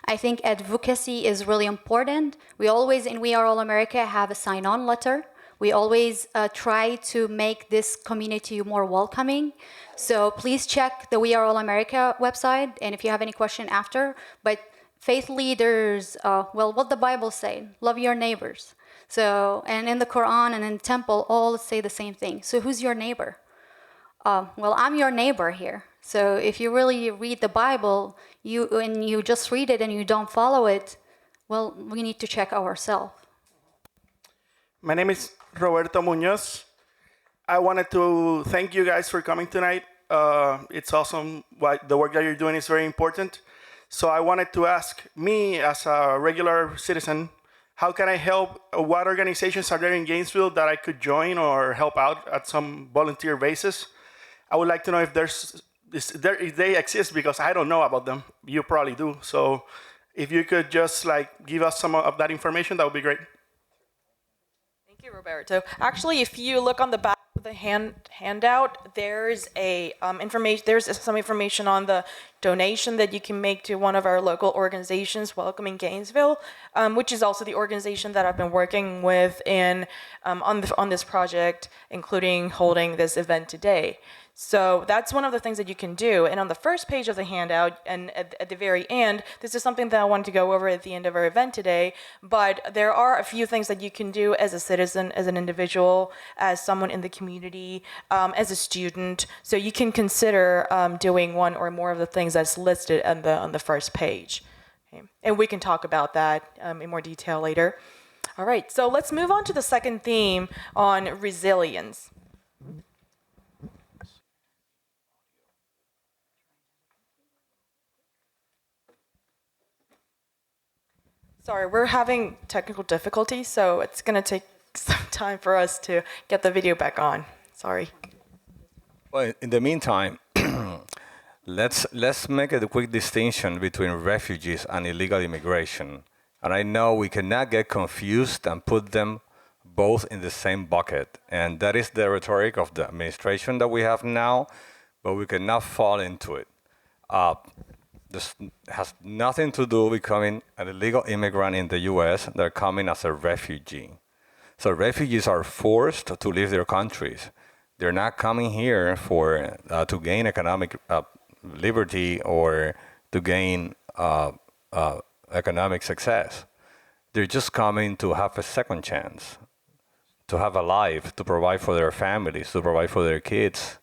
I think advocacy is really important. We always in We Are All America have a sign-on letter. We always try to make this community more welcoming. So please check the We Are All America website, and if you have any question after. But faith leaders, well, what the Bible say, love your neighbors. So, and in the Quran and in the temple, all say the same thing. So who's your neighbor? Well, I'm your neighbor here. So if you really read the Bible, and you just read it and you don't follow it, well, we need to check ourselves. My name is Roberto Munoz. I wanted to thank you guys for coming tonight. It's awesome. The work that you're doing is very important. So I wanted to ask me, as a regular citizen, how can I help? What organizations are there in Gainesville that I could join or help out at some volunteer basis? I would like to know if if they exist, because I don't know about them. You probably do. So if you could just give us some of that information, that would be great. Thank you, Roberto. Actually, if you look on the back of the handout, there's some information on the donation that you can make to one of our local organizations, Welcoming Gainesville, which is also the organization that I've been working with on this project, including holding this event today. So that's one of the things that you can do. And on the first page of the handout, and at the very end, this is something that I wanted to go over at the end of our event today, but there are a few things that you can do as a citizen, as an individual, as someone in the community, as a student. So you can consider doing one or more of the things that's listed on the first page. Okay. And we can talk about that in more detail later. All right, so let's move on to the second theme on resilience. Sorry, we're having technical difficulties, so it's going to take some time for us to get the video back on. Sorry. Well, in the meantime, let's make a quick distinction between refugees and illegal immigration. And I know we cannot get confused and put them both in the same bucket. And that is the rhetoric of the administration that we have now, but we cannot fall into it. This has nothing to do with becoming an illegal immigrant in the U.S. They're coming as a refugee. So refugees are forced to leave their countries. They're not coming here to gain economic liberty or to gain economic success. They're just coming to have a second chance, to have a life, to provide for their families, to provide for their kids,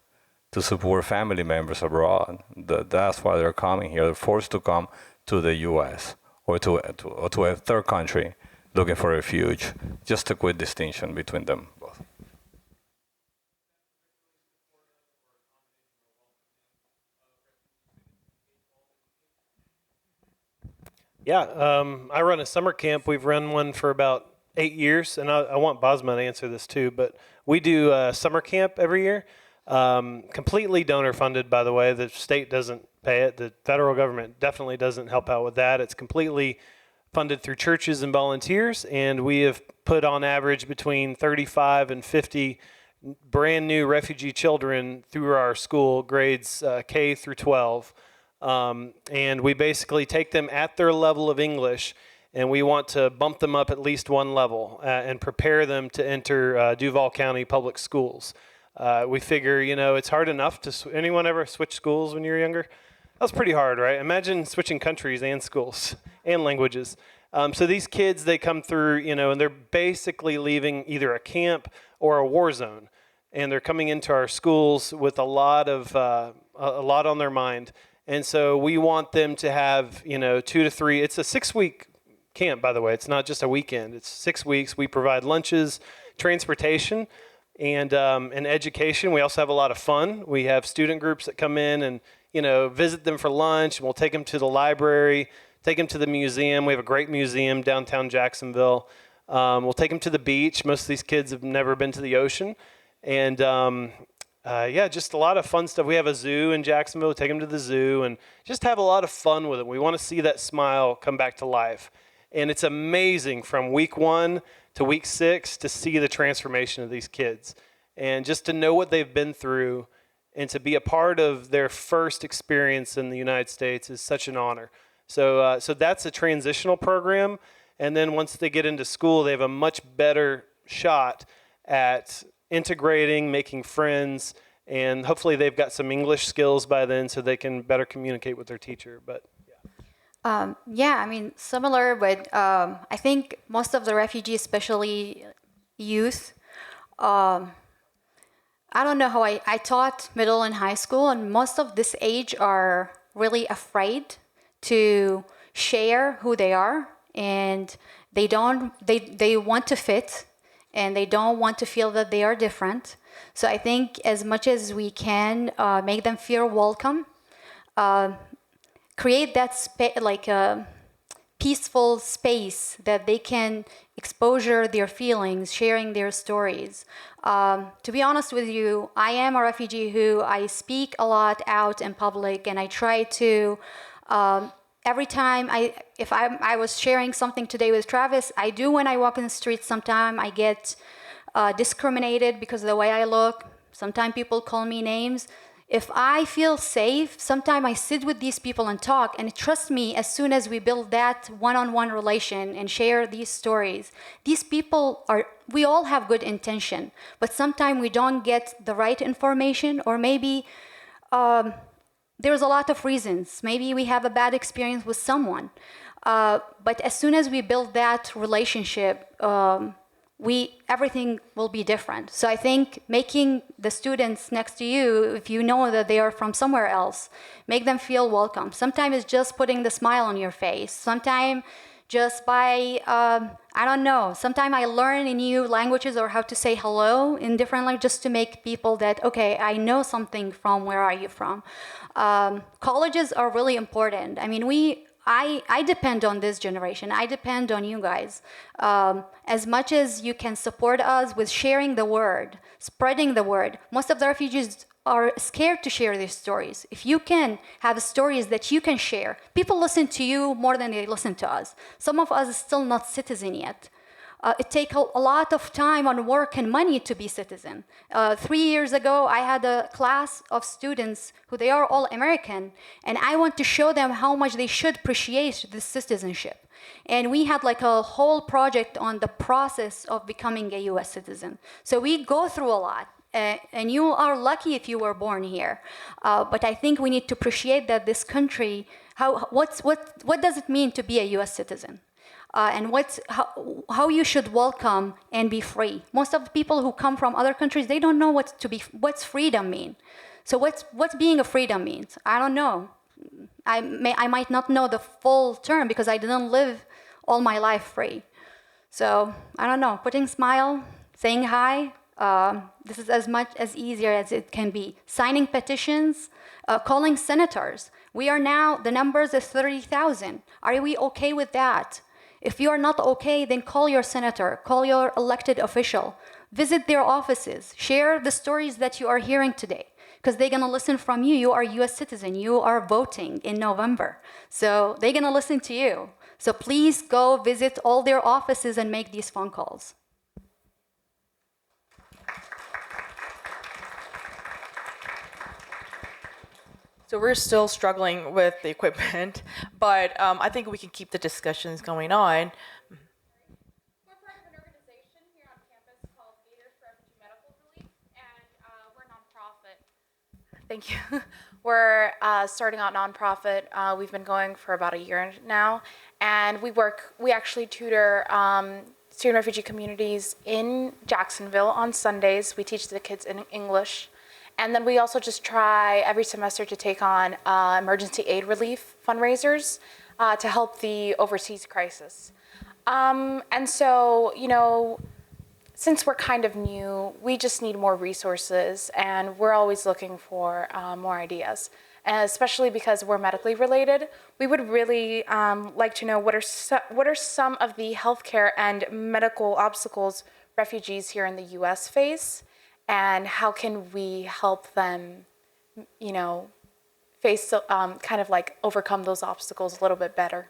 to support family members abroad. That's why they're coming here. They're forced to come to the U.S. or to a third country looking for refuge. Just a quick distinction between them both. Yeah, I run a summer camp. We've run one for about 8 years, and I want Bosma to answer this too, but we do a summer camp every year. Completely donor funded, by the way. The state doesn't pay it. The federal government definitely doesn't help out with that. It's completely funded through churches and volunteers, and we have put on average between 35 and 50 brand new refugee children through our school, grades K through 12. And we basically take them at their level of English, and we want to bump them up at least one level and prepare them to enter Duval County Public Schools. We figure, it's hard enough to... Anyone ever switch schools when you were younger? That was pretty hard, right? Imagine switching countries and schools and languages. So these kids, they come through, and they're basically leaving either a camp or a war zone. And they're coming into our schools with a lot on their mind. And so we want them to have, 2 to 3... It's a 6-week camp, by the way. It's not just a weekend. It's 6 weeks. We provide lunches, transportation, and education. We also have a lot of fun. We have student groups that come in and, visit them for lunch. And we'll take them to the library, take them to the museum. We have a great museum downtown Jacksonville. We'll take them to the beach. Most of these kids have never been to the ocean. And just a lot of fun stuff. We have a zoo in Jacksonville. Take them to the zoo and just have a lot of fun with it. We want to see that smile come back to life. And it's amazing from week 1 to week 6 to see the transformation of these kids. And just to know what they've been through and to be a part of their first experience in the United States is such an honor. So that's a transitional program. And then once they get into school, they have a much better shot at integrating, making friends, and hopefully they've got some English skills by then so they can better communicate with their teacher. But yeah, I mean, similar, but I think most of the refugees, especially youth, I don't know how I taught middle and high school, and most of this age are really afraid to share who they are, and they want to fit, and they don't want to feel that they are different. So I think as much as we can make them feel welcome, create that like a peaceful space that they can exposure their feelings, sharing their stories. To be honest with you, I am a refugee who I speak a lot out in public, and I try to every time I was sharing something today with Travis, I do when I walk in the streets. Sometimes I get discriminated because of the way I look. Sometimes people call me names. If I feel safe, sometimes I sit with these people and talk, and trust me, as soon as we build that one-on-one relation and share these stories, these people we all have good intention, but sometimes we don't get the right information, or maybe there's a lot of reasons. Maybe we have a bad experience with someone. But as soon as we build that relationship, everything will be different. So I think making the students next to you, if you know that they are from somewhere else, make them feel welcome. Sometimes it's just putting the smile on your face. Sometimes just by, I don't know, sometimes I learn in new languages or how to say hello in different languages just to make people that, okay, I know something from where are you from. Colleges are really important. I mean, I depend on this generation. I depend on you guys. As much as you can support us with sharing the word, spreading the word. Most of the refugees are scared to share their stories. If you can have stories that you can share, people listen to you more than they listen to us. Some of us are still not citizen yet. It takes a lot of time on work and money to be citizen. 3 years ago, I had a class of students who they are all American, and I want to show them how much they should appreciate this citizenship. And we had like a whole project on the process of becoming a U.S. citizen. So we go through a lot. And you are lucky if you were born here. But I think we need to appreciate that this country, what does it mean to be a U.S. citizen? And how you should welcome and be free. Most of the people who come from other countries, they don't know what's freedom mean. So what's being a freedom means? I don't know. I might not know the full term because I didn't live all my life free. So I don't know. Putting smile, saying hi. This is as much as easier as it can be. Signing petitions, calling senators. We are now, the numbers is 30,000. Are we okay with that? If you are not okay, then call your senator, call your elected official, visit their offices, share the stories that you are hearing today, because they're gonna listen from you. You are a US citizen, you are voting in November. So they're gonna listen to you. So please go visit all their offices and make these phone calls. So we're still struggling with the equipment, but I think we can keep the discussions going on. We're part of an organization here on campus called Leaders for Refugee Medical Relief, and we're a nonprofit. Thank you. We're starting out nonprofit. We've been going for about a year now, and we actually tutor student refugee communities in Jacksonville on Sundays. We teach the kids in English. And then we also just try every semester to take on emergency aid relief fundraisers to help the overseas crisis. And so, since we're kind of new, we just need more resources, and we're always looking for more ideas. And especially because we're medically related, we would really like to know what are some of the healthcare and medical obstacles refugees here in the U.S. face. And how can we help them, face, kind of like overcome those obstacles a little bit better?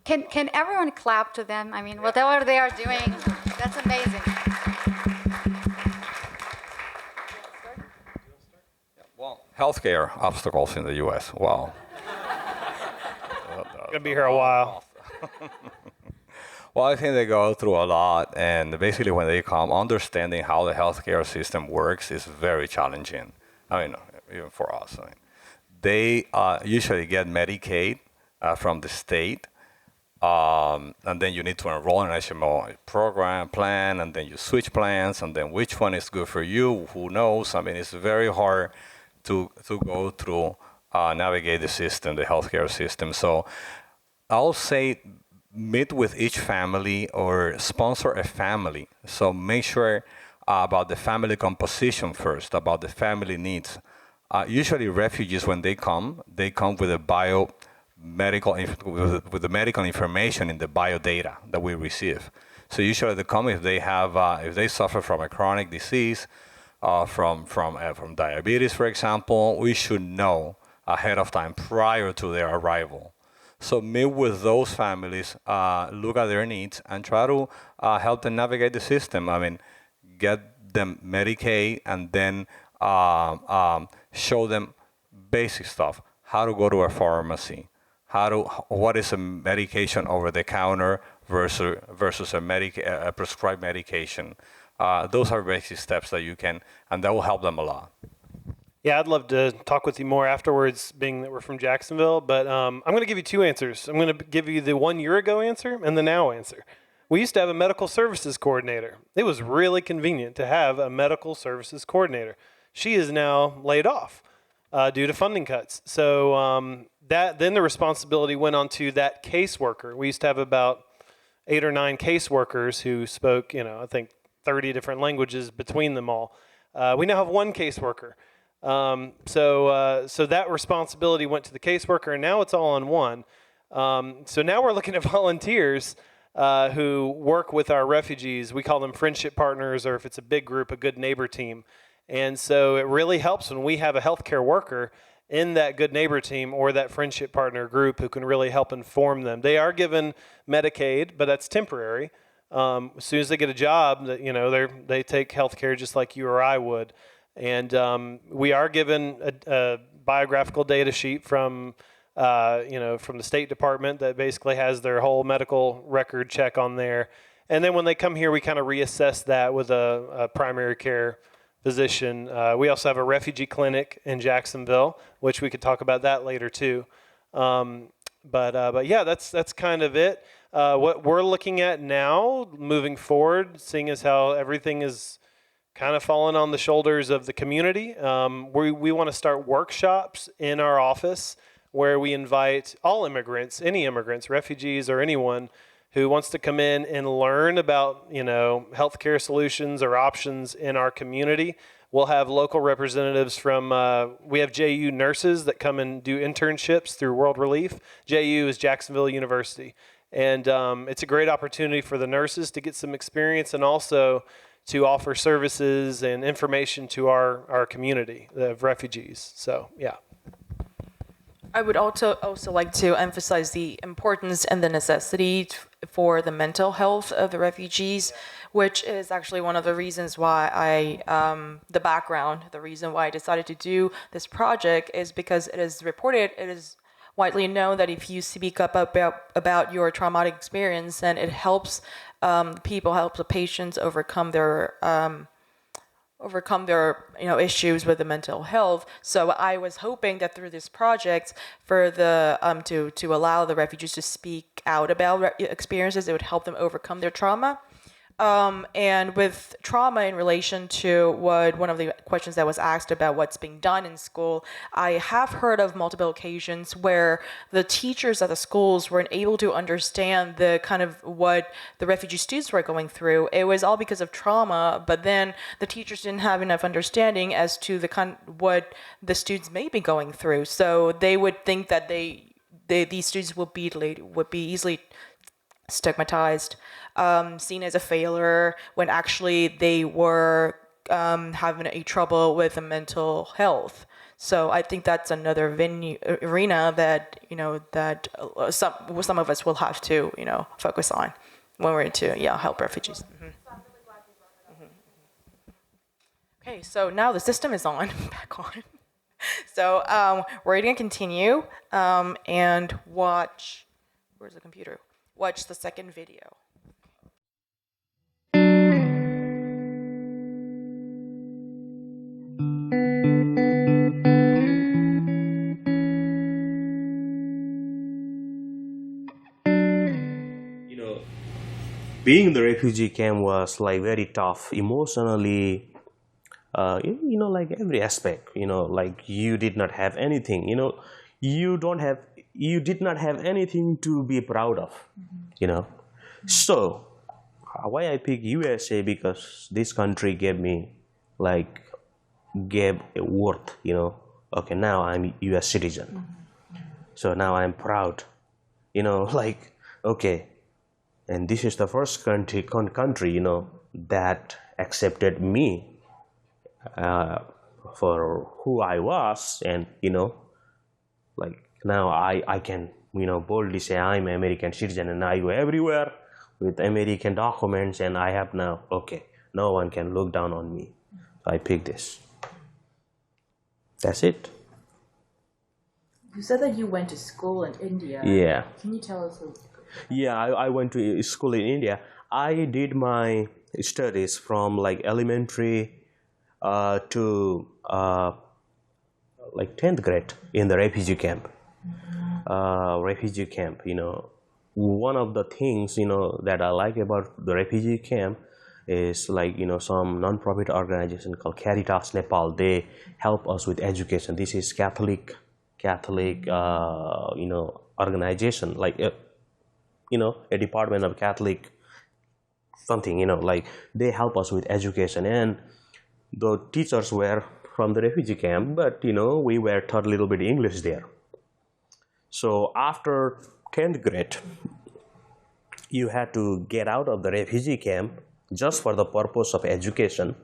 Can everyone clap to them? I mean, whatever they are doing, that's amazing. Well, healthcare obstacles in the U.S. Wow. Gonna be here a while. Well, I think they go through a lot, and basically when they come, understanding how the healthcare system works is very challenging. I mean, even for us. I mean, they usually get Medicaid from the state, and then you need to enroll in an HMO program, plan, and then you switch plans, and then which one is good for you, who knows? I mean, it's very hard to go through, navigate the system, the healthcare system. So I'll say meet with each family or sponsor a family. So make sure about the family composition first, about the family needs. Usually refugees, when they come with a with the medical information in the bio data that we receive. So usually they come if they have, if they suffer from a chronic disease, from diabetes, for example, we should know ahead of time prior to their arrival. So meet with those families, look at their needs, and try to help them navigate the system. I mean, get them Medicaid, and then show them basic stuff: how to go to a pharmacy, what is a medication over the counter versus a prescribed medication. Those are basic steps that you can, and that will help them a lot. Yeah, I'd love to talk with you more afterwards, being that we're from Jacksonville, but I'm going to give you two answers. I'm going to give you the 1 year ago answer and the now answer. We used to have a medical services coordinator. It was really convenient to have a medical services coordinator. She is now laid off due to funding cuts. So then the responsibility went on to that caseworker. We used to have about 8 or 9 caseworkers who spoke, I think 30 different languages between them all. We now have one caseworker. So that responsibility went to the caseworker, and now it's all on one. So now we're looking at volunteers who work with our refugees. We call them friendship partners, or if it's a big group, a good neighbor team. And so it really helps when we have a healthcare worker in that good neighbor team or that friendship partner group who can really help inform them. They are given Medicaid, but that's temporary. As soon as they get a job, they take healthcare just like you or I would. And we are given a biographical data sheet from the State Department that basically has their whole medical record check on there. And then when they come here, we kind of reassess that with a primary care physician. We also have a refugee clinic in Jacksonville, which we could talk about that later too. But yeah, that's kind of it. What we're looking at now, moving forward, seeing as how everything is kind of falling on the shoulders of the community. We want to start workshops in our office where we invite all immigrants, any immigrants, refugees, or anyone who wants to come in and learn about, healthcare solutions or options in our community. We'll have local representatives from, we have JU nurses that come and do internships through World Relief. JU is Jacksonville University. And it's a great opportunity for the nurses to get some experience and also to offer services and information to our community of refugees. So, yeah. I would also like to emphasize the importance and the necessity for the mental health of the refugees, which is actually one of the reasons why the reason why I decided to do this project is because it is widely known that if you speak up about your traumatic experience, then it helps the patients overcome their issues with the mental health. So I was hoping that through this project, for the to allow the refugees to speak out about experiences, it would help them overcome their trauma. And with trauma in relation to one of the questions that was asked about what's being done in school, I have heard of multiple occasions where the teachers at the schools weren't able to understand the kind of what the refugee students were going through. It was all because of trauma, but then the teachers didn't have enough understanding as to what the students may be going through. So they would think that these students would be easily stigmatized, seen as a failure, when actually they were having a trouble with the mental health. So I think that's another arena that some of us will have to focus on when we're to help refugees. Okay, so now the system is on, back on. So we're going to continue and watch. Where's the computer? Watch the second video. Being in the refugee camp was like very tough emotionally, like every aspect, like you did not have anything, you did not have anything to be proud of, So why I pick USA, because this country gave a worth, okay, now I'm US citizen. So now I'm proud, okay. And this is the first country, that accepted me for who I was, and now I can boldly say I'm an American citizen, and I go everywhere with American documents, and I have now, okay, no one can look down on me. So I picked this. That's it. You said that you went to school in India. Yeah. Can you tell us? Yeah, I went to school in India. I did my studies from elementary to 10th grade in the refugee camp. One of the things that I like about the refugee camp is some non-profit organization called Caritas Nepal. They help us with education. This is Catholic organization, a department of Catholic something, they help us with education. And the teachers were from the refugee camp, but we were taught a little bit English there. So after 10th grade, you had to get out of the refugee camp just for the purpose of education.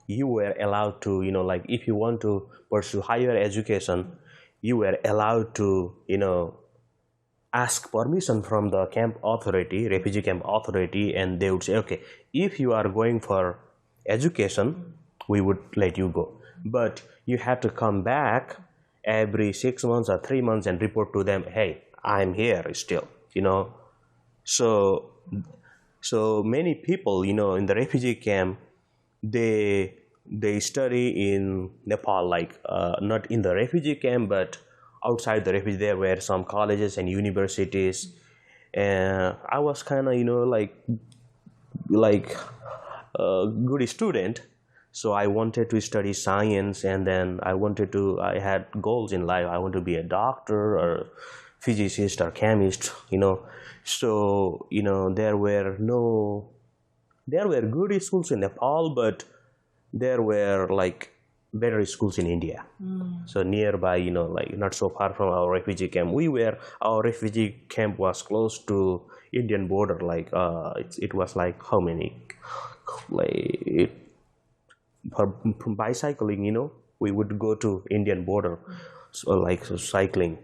You were allowed to, if you want to pursue higher education, you were allowed to, ask permission from the camp authority, refugee camp authority, and they would say, okay, if you are going for education, we would let you go. But you have to come back every 6 months or 3 months and report to them, hey, I'm here still, So many people, in the refugee camp, they study in Nepal, not in the refugee camp, but outside the refugee. There were some colleges and universities, and I was kind of a good student, so I wanted to study science, and then I had goals in life. I want to be a doctor or physicist or chemist, So there were good schools in Nepal, but there were better schools in India. So nearby, not so far from our refugee camp. Our refugee camp was close to Indian border. It was how many? From bicycling, we would go to Indian border. So cycling,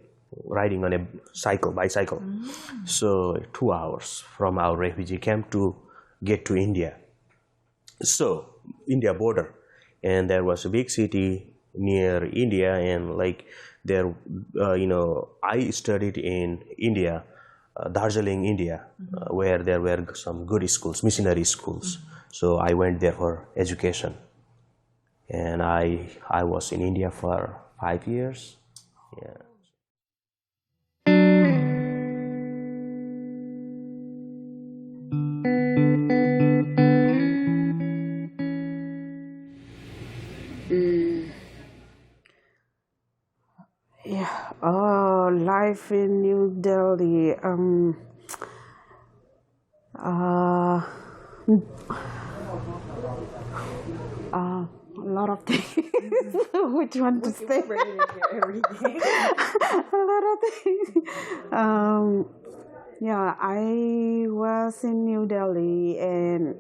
riding on a bicycle. So 2 hours from our refugee camp to get to India. So India border. And there was a big city near India, and there, I studied in India, Darjeeling, India, where there were some good schools, missionary schools. So I went there for education, and I was in India for 5 years. Yeah. Life in New Delhi. A lot of things. Which one to say? A lot of things. Yeah, I was in New Delhi, and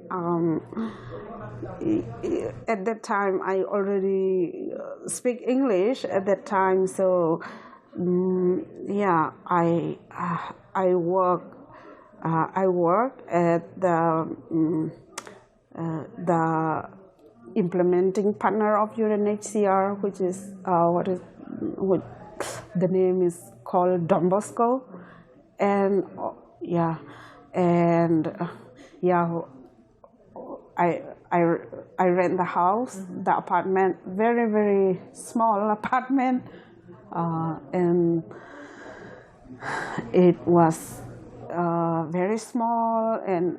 at that time I already speak English at that time. So yeah, I work at the implementing partner of UNHCR, which is what the name is called Don Bosco, and I rent the house, the apartment, very, very small apartment, and it was very small, and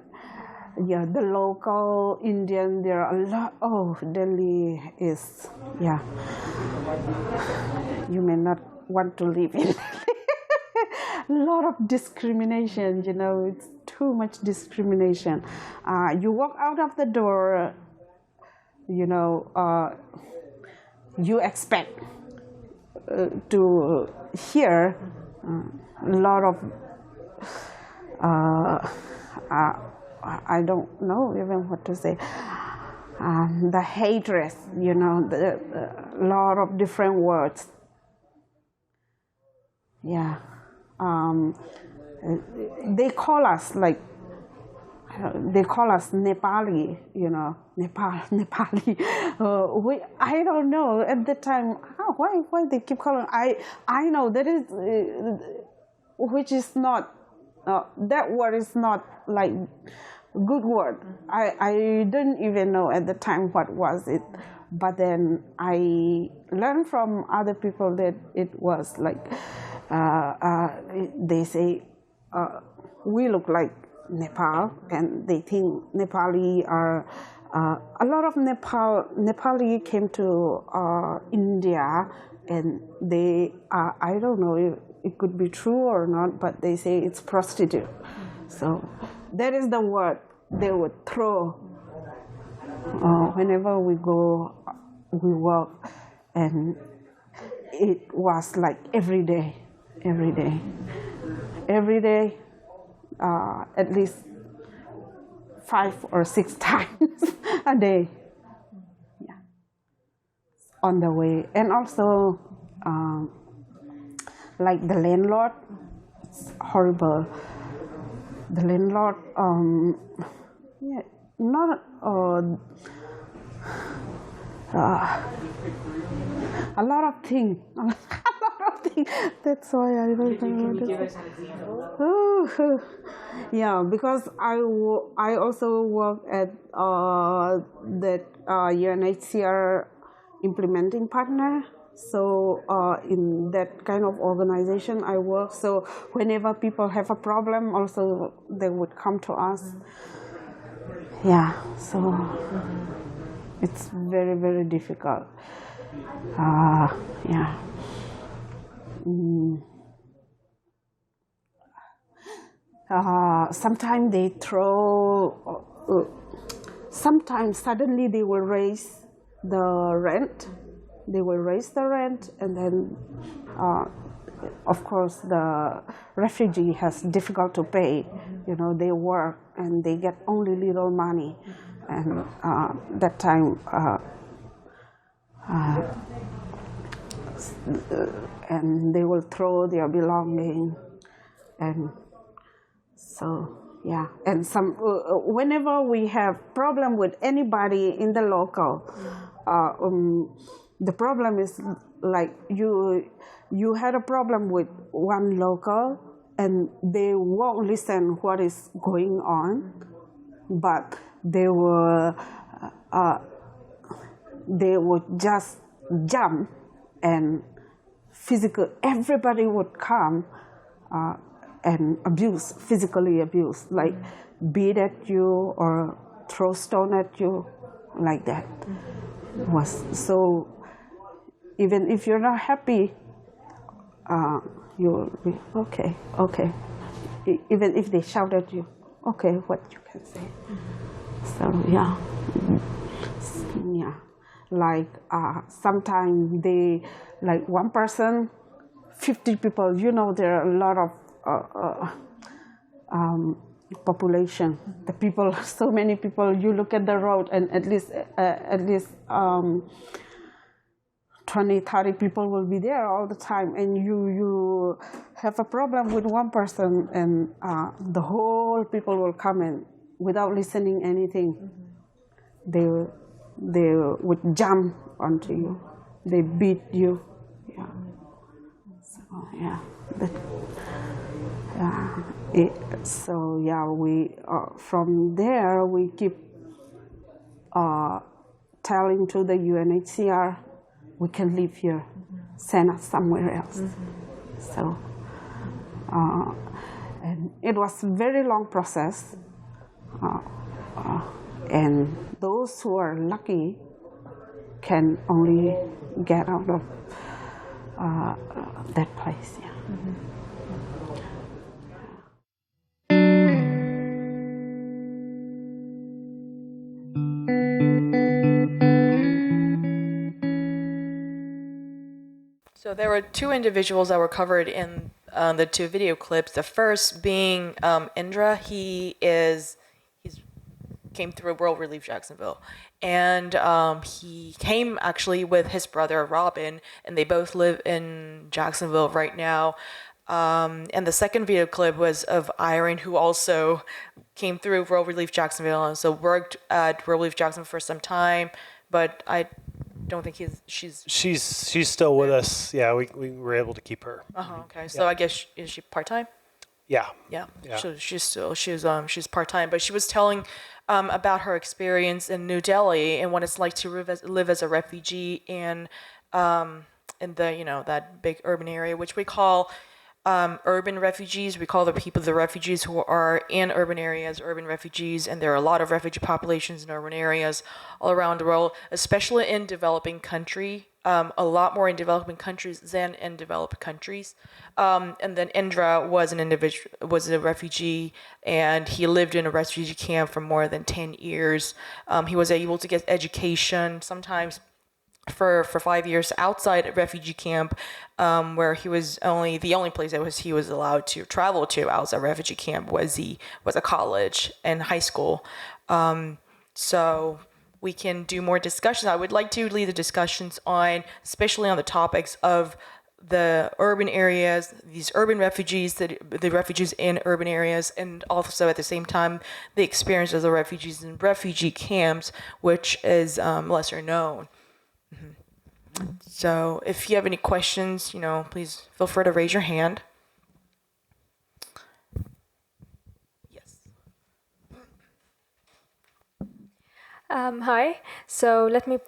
yeah, the local Indian, there are a lot. Oh, Delhi is, yeah, you may not want to live in a lot of discrimination, you know, it's too much discrimination. You walk out of the door, you know, you expect to hear a lot of, I don't know even what to say, the hatred, you know, a lot of different words. Yeah. They call us Nepali, you know, Nepali. I don't know at the time why they keep calling. I know that is which is not that word is not like good word. I didn't even know at the time what was it, but then I learned from other people that it was like. They say we look like Nepal, and they think Nepali are a lot of Nepali came to India, and they I don't know if it could be true or not, but they say it's prostitute. So that is the word they would throw whenever we go, we work, and it was like every day, at least 5 or 6 times a day. Yeah, on the way, and also like the landlord, it's horrible. The landlord, yeah, not. A lot of things. That's why I don't know. Can you give us an example? Yeah, because I also work at that UNHCR implementing partner. So in that kind of organization I work. So whenever people have a problem, also they would come to us. Yeah. So. It's very, very difficult. Yeah. Sometimes they throw. Sometimes suddenly they will raise the rent. They will raise the rent, and then, of course, the refugee has difficult to pay. You know, they work and they get only little money. And that time, and they will throw their belongings, and so yeah. And some whenever we have problem with anybody in the local, the problem is like you had a problem with one local, and they won't listen what is going on, but they would just jump and everybody would come and physically abuse, like beat at you or throw stone at you, like that. So even if you're not happy, you will be okay. Even if they shout at you, okay, what you can say. So yeah, like sometimes they, like one person, 50 people. You know, there are a lot of population. The people, so many people. You look at the road, and at least 20, 30 people will be there all the time, and you have a problem with one person, and the whole people will come in without listening anything. They would jump onto you. They beat you. Yeah. So yeah. We from there we keep telling to the UNHCR, we can live here, send us somewhere else. So, and it was a very long process. And those who are lucky can only get out of that place. Yeah. So there were two individuals that were covered in the two video clips. The first being Indra. He's came through World Relief Jacksonville, and he came actually with his brother Robin, and they both live in Jacksonville right now. And the second video clip was of Iron, who also came through World Relief Jacksonville, and so worked at World Relief Jacksonville for some time, but I don't think she's still with us. Yeah, we were able to keep her. Okay. So I guess is she part-time? Yeah. So she's part-time, but she was telling about her experience in New Delhi and what it's like to live as a refugee in the that big urban area, which we call urban refugees. We call the refugees who are in urban areas urban refugees, and there are a lot of refugee populations in urban areas all around the world, especially in developing country. A lot more in developing countries than in developed countries. And then Indra was a refugee, and he lived in a refugee camp for more than 10 years. He was able to get education, sometimes for 5 years outside a refugee camp, where he was the only place that he was allowed to travel to outside refugee camp was a college and high school. So we can do more discussions. I would like to lead the discussions especially on the topics of the urban areas, these urban refugees, the refugees in urban areas, and also at the same time the experience of the refugees in refugee camps, which is lesser known. So if you have any questions, please feel free to raise your hand. Yes. Hi. So let me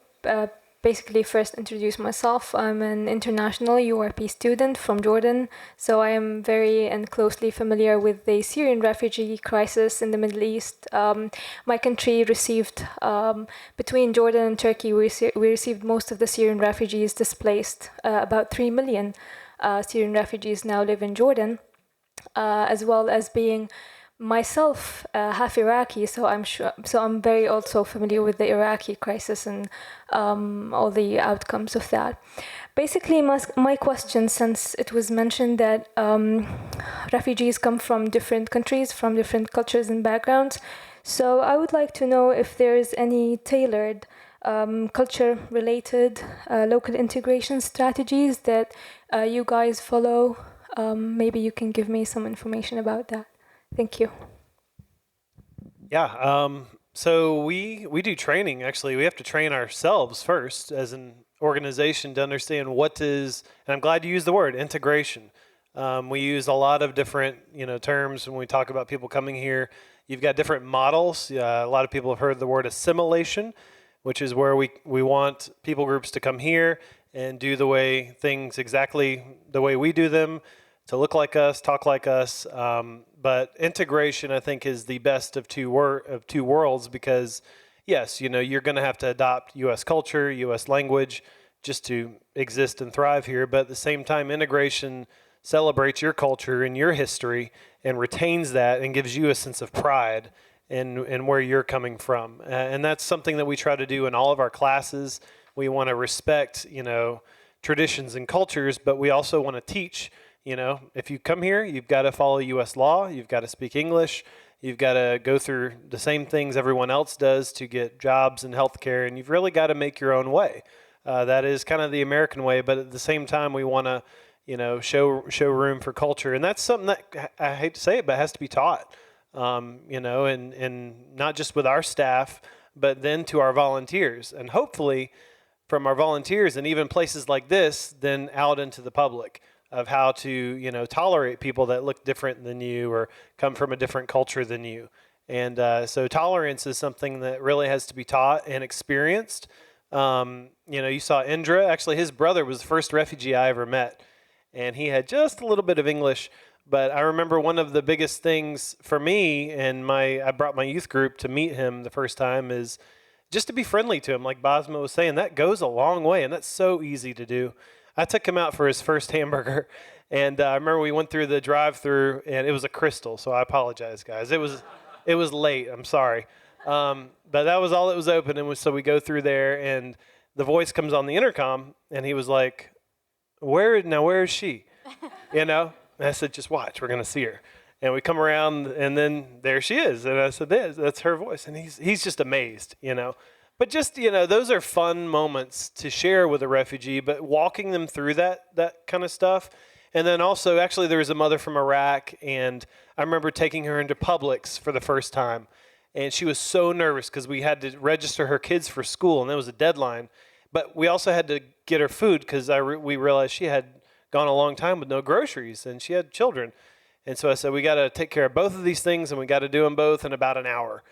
basically first introduce myself. I'm an international URP student from Jordan, so I am very and closely familiar with the Syrian refugee crisis in the Middle East. My country received, between Jordan and Turkey, we received most of the Syrian refugees displaced. About 3 million Syrian refugees now live in Jordan, as well as being myself half Iraqi, so I'm very also familiar with the Iraqi crisis and all the outcomes of that. Basically, my question, since it was mentioned that refugees come from different countries, from different cultures and backgrounds, so I would like to know if there is any tailored culture-related local integration strategies that you guys follow. Maybe you can give me some information about that. Thank you. Yeah, so we do training, actually. We have to train ourselves first as an organization to understand what is, and I'm glad you used the word, integration. We use a lot of different terms when we talk about people coming here. You've got different models. A lot of people have heard the word assimilation, which is where we want people groups to come here and do things exactly the way we do them, to look like us, talk like us. But integration, I think, is the best of two worlds because, yes, you're going to have to adopt U.S. culture, U.S. language just to exist and thrive here. But at the same time, integration celebrates your culture and your history and retains that and gives you a sense of pride in where you're coming from. And that's something that we try to do in all of our classes. We want to respect, traditions and cultures, but we also want to teach. If you come here, you've got to follow U.S. law, you've got to speak English, You've got to go through the same things everyone else does to get jobs and healthcare, and you've really got to make your own way. That is kind of the American way, but at the same time, we want to, show room for culture, and that's something that I hate to say it, but has to be taught. And not just with our staff, but then to our volunteers, and hopefully from our volunteers and even places like this, then out into the public of how to, tolerate people that look different than you or come from a different culture than you. And so tolerance is something that really has to be taught and experienced. You saw Indra. Actually, his brother was the first refugee I ever met, and he had just a little bit of English. But I remember one of the biggest things for me, and I brought my youth group to meet him the first time, is just to be friendly to him. Like Basma was saying, that goes a long way, and that's so easy to do. I took him out for his first hamburger, and I remember we went through the drive-through, and it was a Crystal, so I apologize, guys. It was late. I'm sorry. But that was all that was open, and so we go through there, and the voice comes on the intercom, and he was like, where is she? And I said, just watch. We're going to see her. And we come around, and then there she is. And I said, that's her voice. And he's just amazed, But just, those are fun moments to share with a refugee, but walking them through that kind of stuff. And then also, actually, there was a mother from Iraq, and I remember taking her into Publix for the first time. And she was so nervous because we had to register her kids for school, and there was a deadline. But we also had to get her food because we realized she had gone a long time with no groceries, and she had children. And so I said, we got to take care of both of these things, and we got to do them both in about an hour.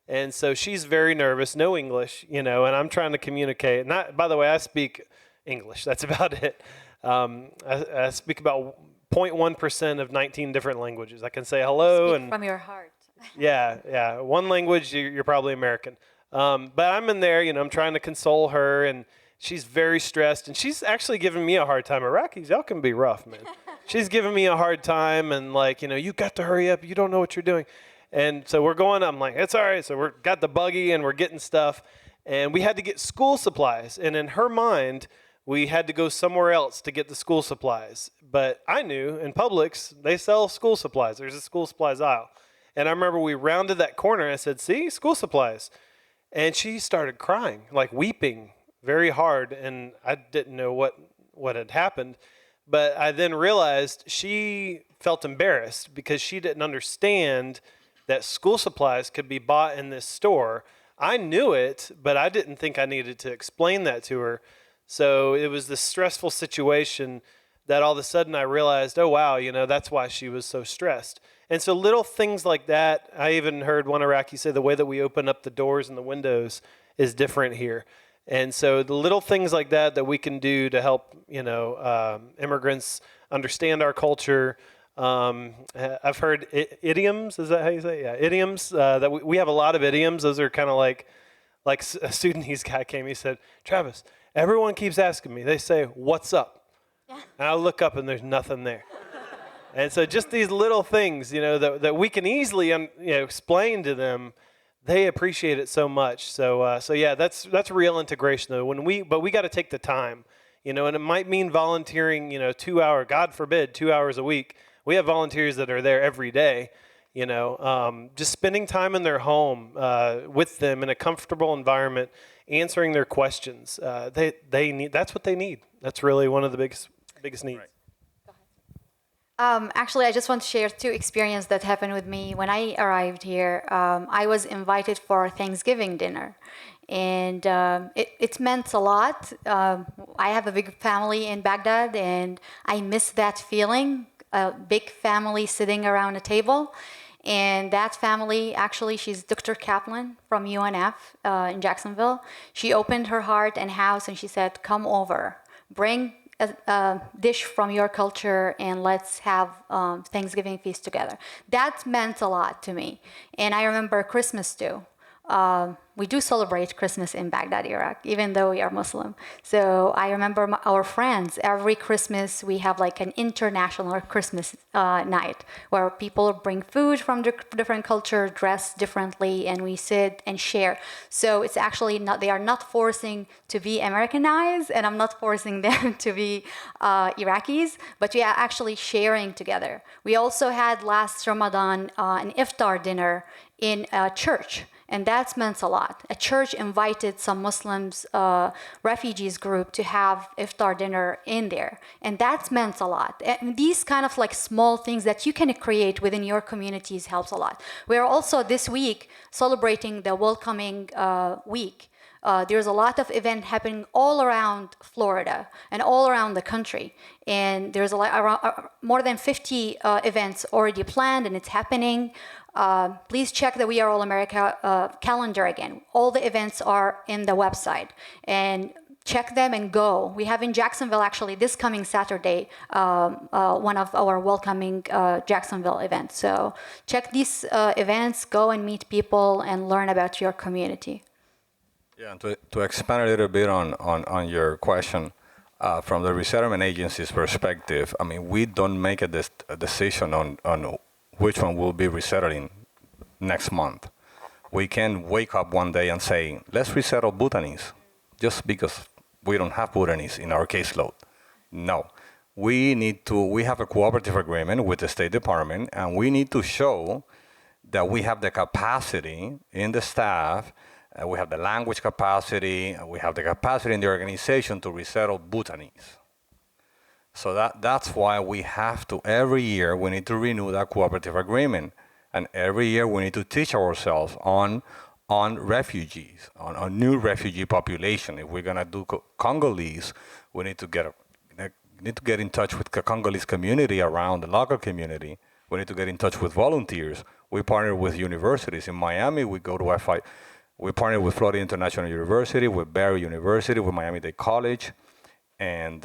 And so she's very nervous, no English, and I'm trying to communicate. By the way, I speak English. That's about it. I speak about 0.1% of 19 different languages. I can say hello. Speak from your heart. Yeah. One language, you're probably American. But I'm in there, I'm trying to console her, and she's very stressed, and she's actually giving me a hard time. Iraqis, y'all can be rough, man. She's giving me a hard time, and you got to hurry up. You don't know what you're doing. And so we're going, I'm like, it's all right. So we're got the buggy, and we're getting stuff, and we had to get school supplies. And in her mind, we had to go somewhere else to get the school supplies. But I knew in Publix, they sell school supplies. There's a school supplies aisle. And I remember we rounded that corner, and I said, see, school supplies. And she started crying, like weeping very hard, and I didn't know what had happened. But I then realized she felt embarrassed because she didn't understand that school supplies could be bought in this store. I knew it, but I didn't think I needed to explain that to her. So it was this stressful situation that all of a sudden I realized, oh, wow, that's why she was so stressed. And so little things like that, I even heard one Iraqi say the way that we open up the doors and the windows is different here. And so the little things like that we can do to help, immigrants understand our culture. I've heard idioms. Is that how you say it? Yeah, idioms. That we have a lot of idioms. Those are kind of like a Sudanese guy came. He said, Travis, everyone keeps asking me. They say, what's up? And I look up and there's nothing there. And so just these little things, that we can easily explain to them, they appreciate it so much. So yeah, that's real integration though. But we got to take the time, and it might mean volunteering, 2 hours, God forbid, 2 hours a week. We have volunteers that are there every day, just spending time in their home with them in a comfortable environment, answering their questions. They need, that's what they need. That's really one of the biggest needs. Right. Actually, I just want to share two experiences that happened with me when I arrived here. I was invited for Thanksgiving dinner, and it meant a lot. I have a big family in Baghdad, and I miss that feeling, a big family sitting around a table. And that family, actually, she's Dr. Kaplan from UNF in Jacksonville. She opened her heart and house, and she said, come over, bring a dish from your culture, and let's have Thanksgiving feast together. That meant a lot to me. And I remember Christmas too. we do celebrate Christmas in Baghdad, Iraq, even though we are Muslim. So I remember our friends, every Christmas we have like an international Christmas night where people bring food from different culture, dress differently, and we sit and share. So it's actually not, they are not forcing to be Americanized, and I'm not forcing them to be Iraqis, but we are actually sharing together. We also had last Ramadan an iftar dinner in a church, and that's meant a lot. A church invited some Muslims, refugees group, to have iftar dinner in there, and that's meant a lot. And these kind of like small things that you can create within your communities helps a lot. We are also this week celebrating the Welcoming Week. There's a lot of event happening all around Florida and all around the country. And there's more than 50 events already planned, and it's happening. Please check the We Are All America calendar again. All the events are in the website. And check them and go. We have in Jacksonville, actually, this coming Saturday, one of our Welcoming Jacksonville events. So check these events, go and meet people and learn about your community. Yeah, and to expand a little bit on your question, from the resettlement agency's perspective, I mean, we don't make a decision on which one will be resettling next month. We can wake up one day and say, let's resettle Bhutanese, just because we don't have Bhutanese in our caseload. No, we have a cooperative agreement with the State Department, and we need to show that we have the capacity in the staff, we have the language capacity, we have the capacity in the organization to resettle Bhutanese. So that's why we have to, every year, we need to renew that cooperative agreement. And every year we need to teach ourselves on refugees, on new refugee population. If we're gonna do Congolese, we need to get in touch with the Congolese community around the local community. We need to get in touch with volunteers. We partner with universities. In Miami, we go to FI. We partner with Florida International University, with Barry University, with Miami-Dade College, and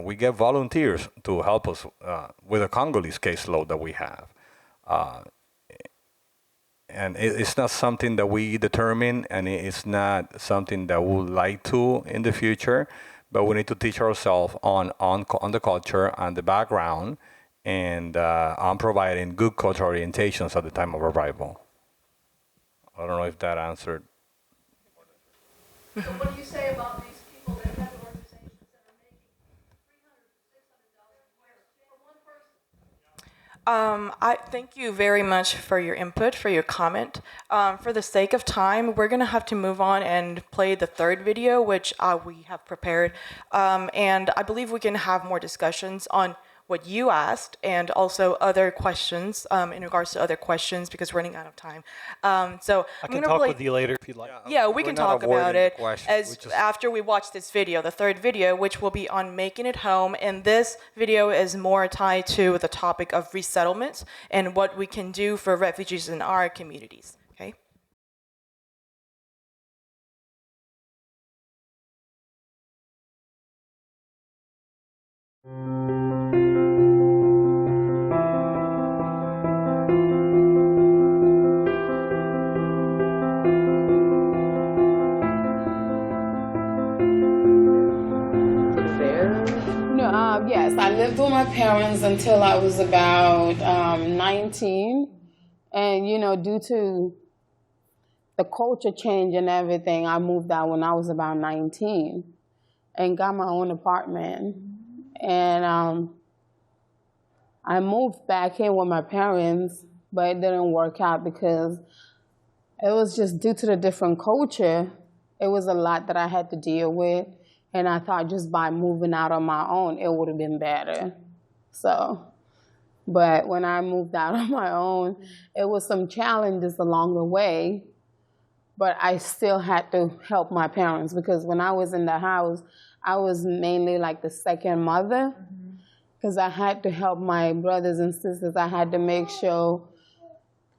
we get volunteers to help us with the Congolese caseload that we have. And it's not something that we determine, and it's not something that we would like to in the future, but we need to teach ourselves on the culture and the background, and on providing good cultural orientations at the time of arrival. I don't know if that answered. So what do you say about these people that have organizations that are making $300 to $600 for one person? I thank you very much for your input, for your comment. For the sake of time, we're gonna have to move on and play the third video, which we have prepared. And I believe we can have more discussions on what you asked, and also other questions in regards to other questions, because we're running out of time. So I can talk with you later if you'd like. Yeah, we can talk about it after we watch this video, the third video, which will be on making it home. And this video is more tied to the topic of resettlement and what we can do for refugees in our communities. Okay. Yes, I lived with my parents until I was about 19. And, you know, due to the culture change and everything, I moved out when I was about 19 and got my own apartment. And I moved back in with my parents, but it didn't work out because it was just due to the different culture. It was a lot that I had to deal with. And I thought just by moving out on my own, it would have been better. So, but when I moved out on my own, it was some challenges along the way, but I still had to help my parents because when I was in the house, I was mainly like the second mother because I had to help my brothers and sisters. I had to make sure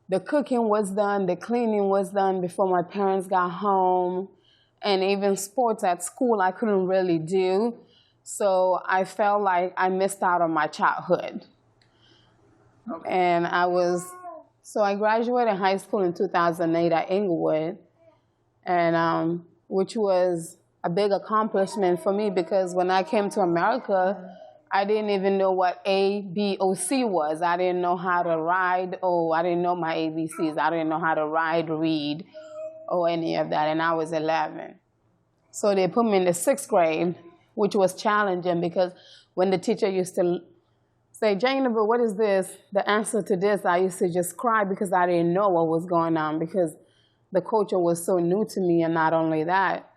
the cooking was done, the cleaning was done before my parents got home. And even sports at school, I couldn't really do. So I felt like I missed out on my childhood. Okay. And I graduated high school in 2008 at Inglewood. and which was a big accomplishment for me because when I came to America, I didn't even know what A, B, or C was. I didn't know how to ride. I didn't know my ABCs. I didn't know how to ride, read, or any of that, and I was 11. So they put me in the 6th grade, which was challenging because when the teacher used to say, Jacob, what is this? The answer to this, I used to just cry because I didn't know what was going on because the culture was so new to me, and not only that,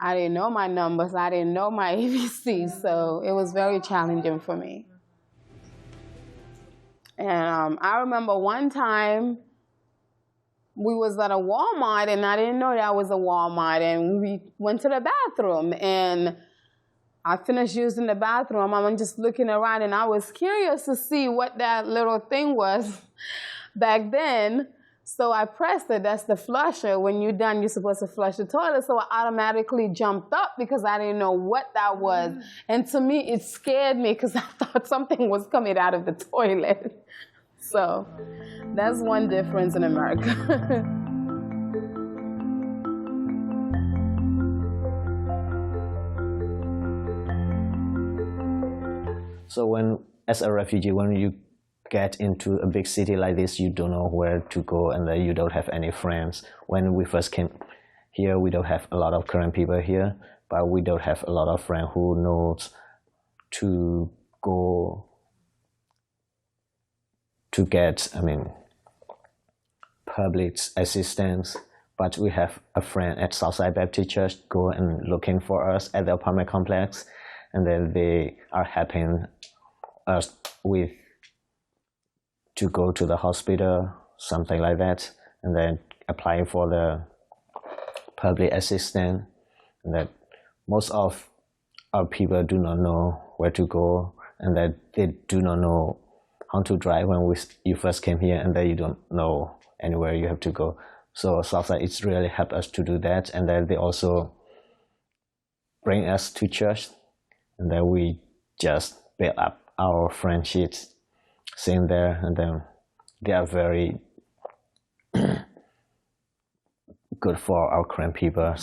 I didn't know my numbers, I didn't know my ABCs, so it was very challenging for me. And I remember one time we was at a Walmart, and I didn't know that was a Walmart, and we went to the bathroom, and I finished using the bathroom. I'm just looking around, and I was curious to see what that little thing was back then. So I pressed it. That's the flusher. When you're done, you're supposed to flush the toilet. So I automatically jumped up because I didn't know what that was. And to me, it scared me because I thought something was coming out of the toilet. So that's one difference in America. So when, as a refugee, when you get into a big city like this, you don't know where to go, and you don't have any friends. When we first came here, we don't have a lot of current people here, but we don't have a lot of friends who knows to go to get, public assistance. But we have a friend at Southside Baptist Church go and looking for us at the apartment complex, and then they are helping us with to go to the hospital, something like that, and then applying for the public assistance. And that most of our people do not know where to go, and that they do not know how to drive when you first came here, and that you don't know anywhere you have to go. So Southside, it's really helped us to do that, and then they also bring us to church, and then we just build up our friendships same there, and then they are very good for our current people.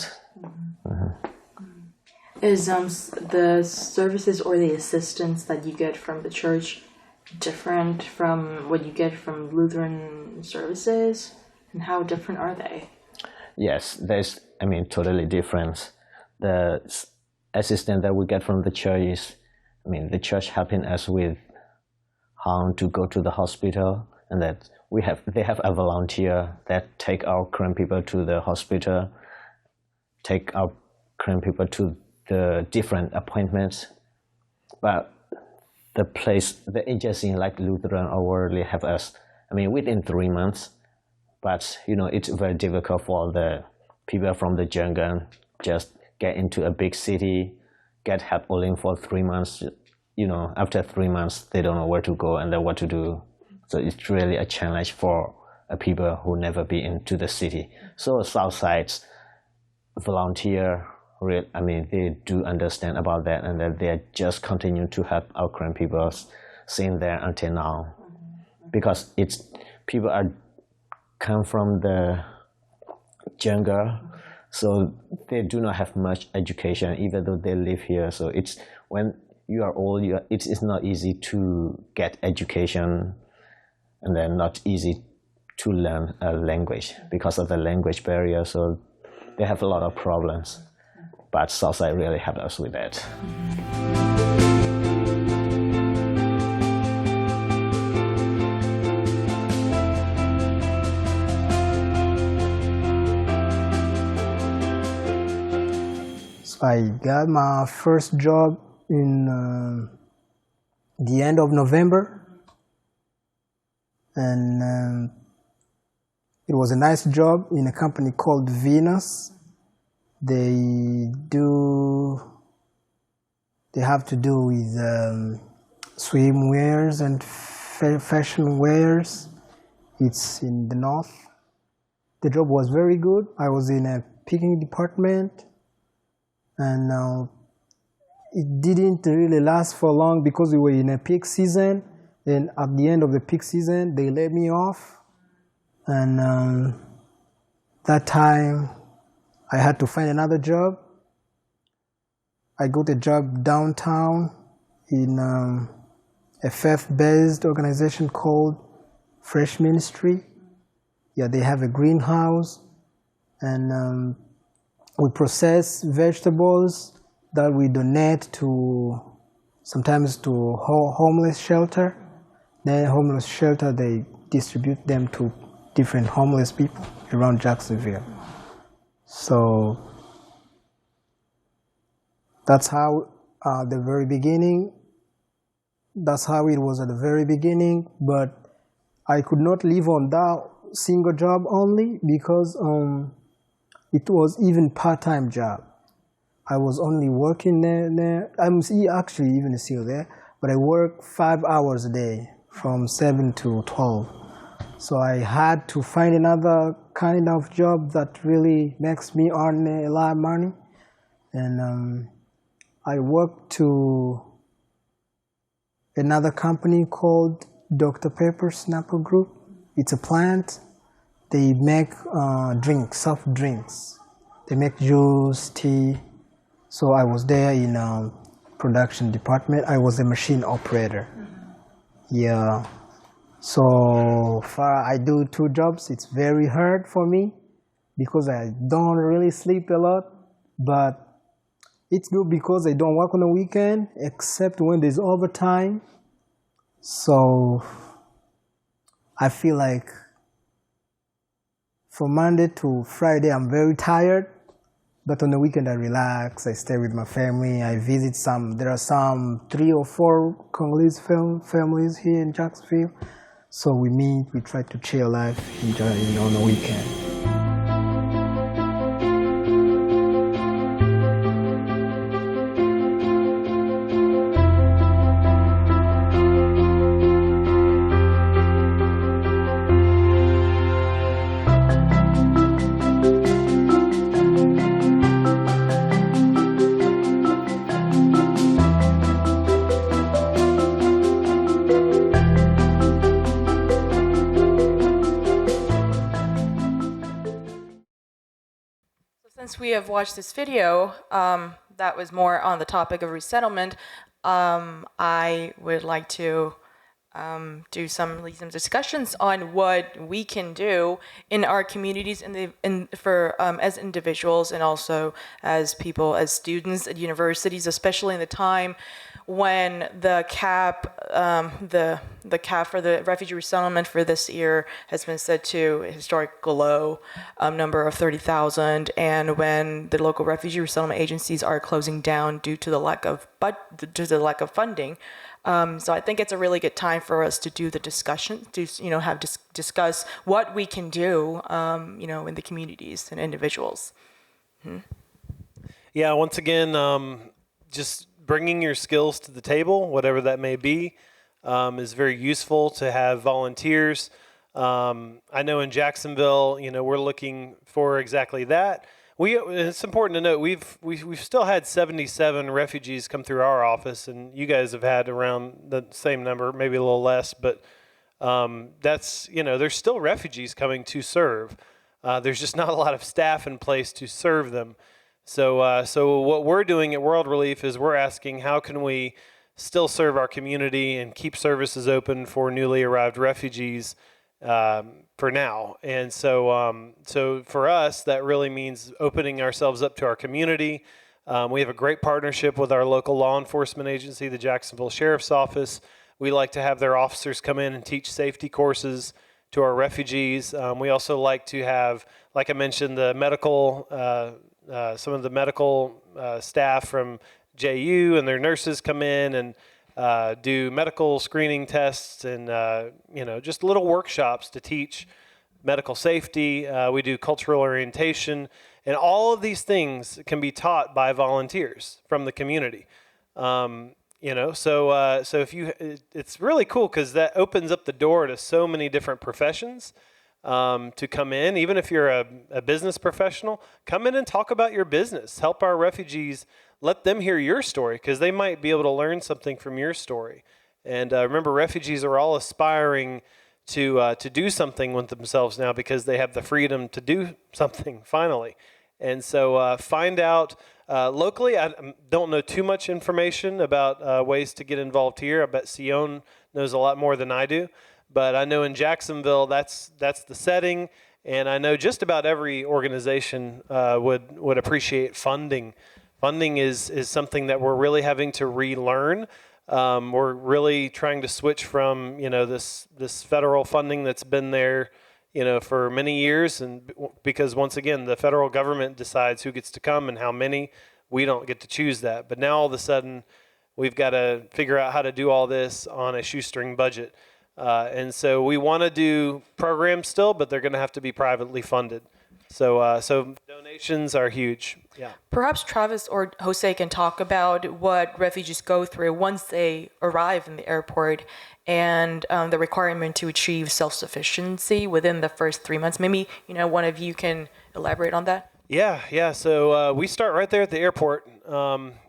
Is the services or the assistance that you get from the church different from what you get from Lutheran services? And how different are they? Yes, there's, totally different. The assistance that we get from the church is, the church helping us with how to go to the hospital, and that they have a volunteer that take our current people to the hospital, take our current people to the different appointments. But the agency like Lutheran or Worldly have us, within 3 months. But, it's very difficult for the people from the jungle just get into a big city, get help only for 3 months. After 3 months, they don't know where to go and then what to do. So it's really a challenge for people who never been into the city. So Southside's volunteer, they do understand about that, and that they just continue to help our current people seen there until now. Because people come from the jungle, so they do not have much education, even though they live here. So it's when you are old, it's not easy to get education, and then not easy to learn a language because of the language barrier. So they have a lot of problems, but Southside really helped us with that. So I got my first job in the end of November, and it was a nice job in a company called Venus. They have to do with swimwears and fashion wears. It's in the north. The job was very good. I was in a picking department, and it didn't really last for long because we were in a peak season, and at the end of the peak season they laid me off, and that time I had to find another job. I got a job downtown in a faith-based organization called Fresh Ministry. Yeah, they have a greenhouse, and we process vegetables that we donate to, sometimes to homeless shelter. Then homeless shelter, they distribute them to different homeless people around Jacksonville. So that's how the very beginning, that's how it was at the very beginning, but I could not live on that single job only because it was even part-time job. I was only working there. I'm actually even still there, but I work 5 hours a day from 7 to 12. So I had to find another kind of job that really makes me earn a lot of money. And I worked to another company called Dr. Pepper Snapper Group. It's a plant. They make drinks, soft drinks. They make juice, tea. So I was there in production department. I was a machine operator. Yeah. So far I do 2 jobs. It's very hard for me because I don't really sleep a lot, but it's good because I don't work on the weekend except when there's overtime. So I feel like from Monday to Friday I'm very tired, but on the weekend I relax, I stay with my family, I visit there are some 3 or 4 Congolese families here in Jacksonville. So we meet, we try to chill life on the weekend. Since we have watched this video that was more on the topic of resettlement, I would like to do some discussions on what we can do in our communities as individuals and also as people, as students at universities, especially in the time when the cap for the refugee resettlement for this year has been set to a historic low number of 30,000, and when the local refugee resettlement agencies are closing down due to the lack of funding. So I think it's a really good time for us to do the discussion, to discuss what we can do, in the communities and individuals. Yeah, once again, just bringing your skills to the table, whatever that may be, is very useful to have volunteers. I know in Jacksonville, we're looking for exactly that. It's important to note we've still had 77 refugees come through our office, and you guys have had around the same number, maybe a little less. But that's there's still refugees coming to serve. There's just not a lot of staff in place to serve them. So what we're doing at World Relief is we're asking how can we still serve our community and keep services open for newly arrived refugees for now. And so for us, that really means opening ourselves up to our community. We have a great partnership with our local law enforcement agency, the Jacksonville Sheriff's Office. We like to have their officers come in and teach safety courses to our refugees. We also like to have, like I mentioned, the medical, some of the medical staff from JU and their nurses come in and do medical screening tests and just little workshops to teach medical safety. We do cultural orientation, and all of these things can be taught by volunteers from the community. So if it's really cool because that opens up the door to so many different professions to come in. Even if you're a business professional, come in and talk about your business. Help our refugees. Let them hear your story because they might be able to learn something from your story. And remember, refugees are all aspiring to do something with themselves now because they have the freedom to do something finally. And so find out locally. I don't know too much information about ways to get involved here. I bet Seyeon knows a lot more than I do. But I know in Jacksonville, that's the setting. And I know just about every organization would appreciate funding. Funding is something that we're really having to relearn. We're really trying to switch from this federal funding that's been there for many years, and because once again the federal government decides who gets to come and how many. We don't get to choose that. But now all of a sudden we've got to figure out how to do all this on a shoestring budget. And so we want to do programs still, but they're going to have to be privately funded. So donations are huge. Yeah. Perhaps Travis or Jose can talk about what refugees go through once they arrive in the airport and the requirement to achieve self-sufficiency within the first 3 months. Maybe, one of you can elaborate on that. Yeah. So we start right there at the airport.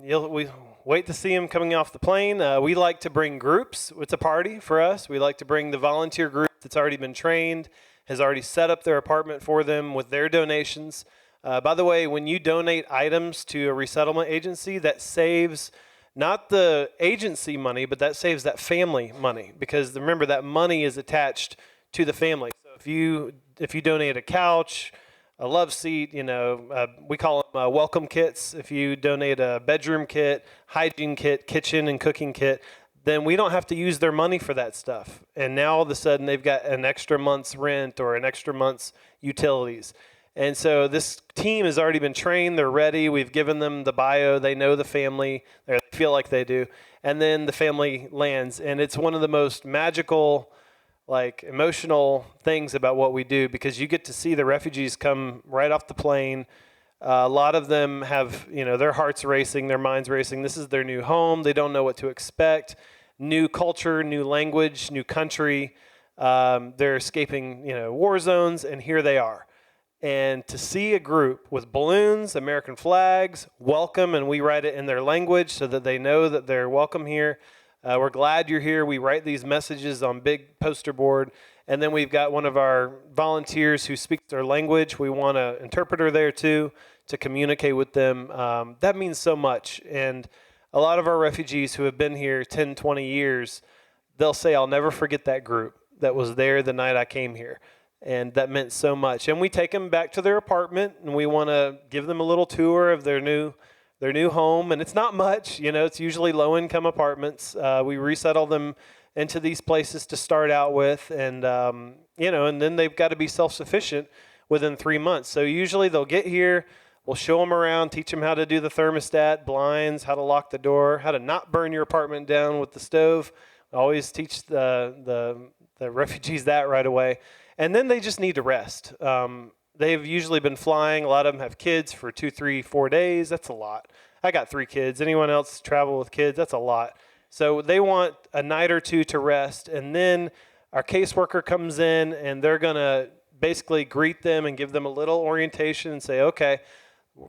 We wait to see them coming off the plane. We like to bring groups. It's a party for us. We like to bring the volunteer group that's already been trained, has already set up their apartment for them with their donations. By the way, when you donate items to a resettlement agency, that saves not the agency money, but that saves that family money, because remember that money is attached to the family. So if you donate a couch, a love seat, we call them welcome kits. If you donate a bedroom kit, hygiene kit, kitchen and cooking kit, then we don't have to use their money for that stuff. And now all of a sudden they've got an extra month's rent or an extra month's utilities. And so this team has already been trained. They're ready. We've given them the bio. They know the family. They feel like they do. And then the family lands. And it's one of the most magical, emotional things about what we do, because you get to see the refugees come right off the plane. A lot of them have, their hearts racing, their minds racing. This is their new home. They don't know what to expect. New culture, new language, new country. They're escaping, war zones, and here they are. And to see a group with balloons, American flags, welcome, and we write it in their language so that they know that they're welcome here. We're glad you're here. We write these messages on big poster board. And then we've got one of our volunteers who speaks their language. We want an interpreter there too to communicate with them. That means so much. And a lot of our refugees who have been here 10, 20 years, they'll say, I'll never forget that group that was there the night I came here. And that meant so much. And we take them back to their apartment, and we want to give them a little tour of their new home. And it's not much, it's usually low-income apartments. We resettle them into these places to start out with, and and then they've got to be self-sufficient within 3 months. So usually they'll get here, we'll show them around, teach them how to do the thermostat, blinds, how to lock the door, how to not burn your apartment down with the stove. I always teach the refugees that right away. And then they just need to rest. They've usually been flying. A lot of them have kids for 2, 3, 4 days. That's a lot. I got 3 kids. Anyone else travel with kids? That's a lot. So they want a night or two to rest. And then our caseworker comes in, and they're going to basically greet them and give them a little orientation and say, okay,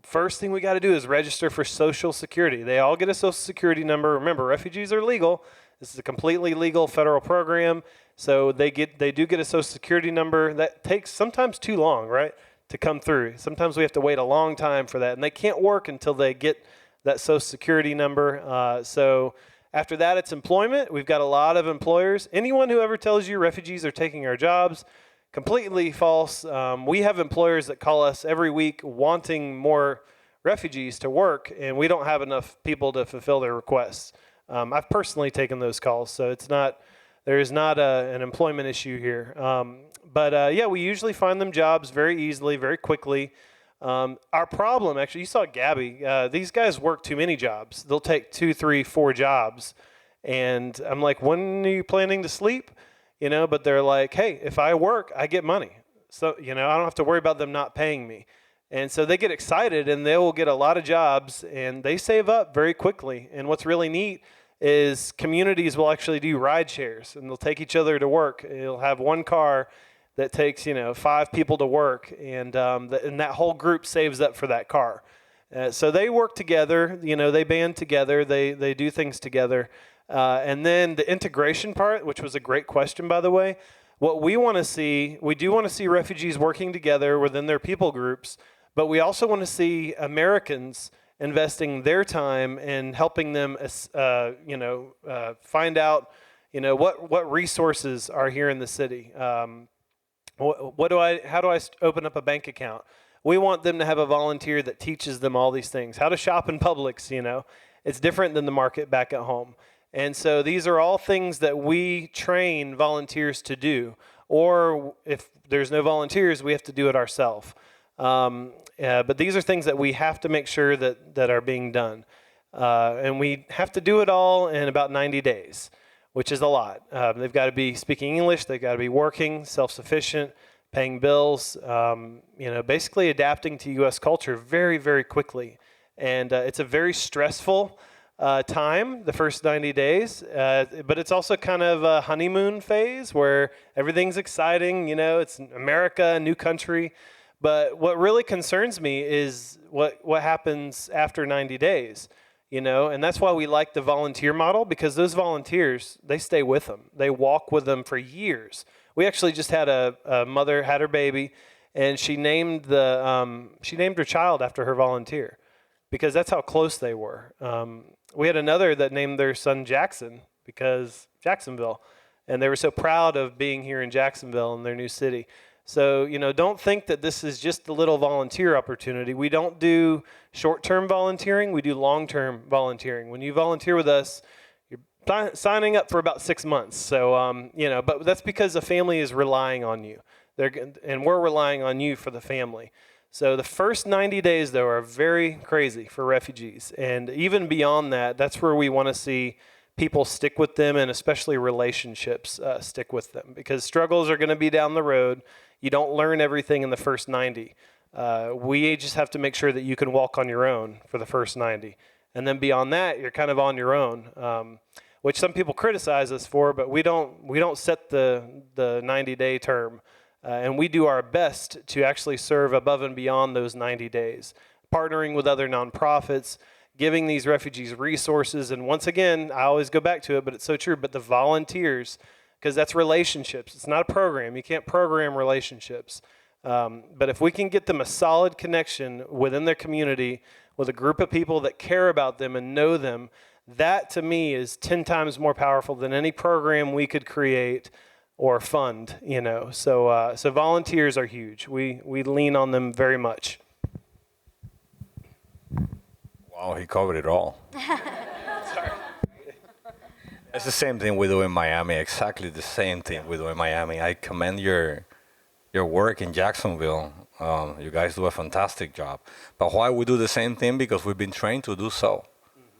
first thing we got to do is register for Social Security. They all get a Social Security number. Remember, refugees are legal. This is a completely legal federal program. So they do get a Social Security number. That takes sometimes too long, right, to come through. Sometimes we have to wait a long time for that. And they can't work until they get that Social Security number. So after that, it's employment. We've got a lot of employers. Anyone who ever tells you refugees are taking our jobs, completely false. We have employers that call us every week wanting more refugees to work, and we don't have enough people to fulfill their requests. I've personally taken those calls, so there is not an employment issue here. But we usually find them jobs very easily, very quickly. Our problem, actually, you saw Gabby. These guys work too many jobs. They'll take 2, 3, 4 jobs. And I'm like, when are you planning to sleep? But they're like, hey, if I work, I get money. So, I don't have to worry about them not paying me. And so they get excited, and they will get a lot of jobs, and they save up very quickly. And what's really neat is communities will actually do ride shares, and they'll take each other to work. You'll have one car that takes 5 people to work, and that whole group saves up for that car. So they work together, they band together, they do things together. And then the integration part, which was a great question, by the way, what we want to see, we do want to see refugees working together within their people groups, But we also want to see Americans investing their time in helping them, find out, what resources are here in the city. How do I open up a bank account? We want them to have a volunteer that teaches them all these things. How to shop in Publix, It's different than the market back at home. And so these are all things that we train volunteers to do. Or if there's no volunteers, we have to do it ourselves. But these are things that we have to make sure that are being done. And we have to do it all in about 90 days, which is a lot. They've got to be speaking English. They've got to be working, self-sufficient, paying bills, basically adapting to U.S. culture very, very quickly. And it's a very stressful time, the first 90 days, but it's also kind of a honeymoon phase where everything's exciting, it's America, a new country. But what really concerns me is what happens after 90 days, and that's why we like the volunteer model, because those volunteers, they stay with them. They walk with them for years. We actually just had a mother had her baby, and she named her child after her volunteer, because that's how close they were. We had another that named their son Jackson, because Jacksonville, and they were so proud of being here in Jacksonville in their new city. So, don't think that this is just a little volunteer opportunity. We don't do short-term volunteering. We do long-term volunteering. When you volunteer with us, you're signing up for about 6 months. So, but that's because the family is relying on you. And we're relying on you for the family. So the first 90 days, though, are very crazy for refugees. And even beyond that, that's where we want to see people stick with them, and especially relationships stick with them, because struggles are going to be down the road. You don't learn everything in the first 90. We just have to make sure that you can walk on your own for the first 90. And then beyond that, you're kind of on your own, which some people criticize us for, but we don't set the 90-day term. And we do our best to actually serve above and beyond those 90 days, partnering with other nonprofits, giving these refugees resources. And once again, I always go back to it, but it's so true, but the volunteers, because that's relationships. It's not a program. You can't program relationships. But if we can get them a solid connection within their community with a group of people that care about them and know them, that to me is 10 times more powerful than any program we could create or fund, So volunteers are huge. We lean on them very much. Wow, he covered it all. Sorry. It's the same thing we do in Miami, exactly the same thing we do in Miami. I commend your work in Jacksonville. You guys do a fantastic job. But why we do the same thing? Because we've been trained to do so.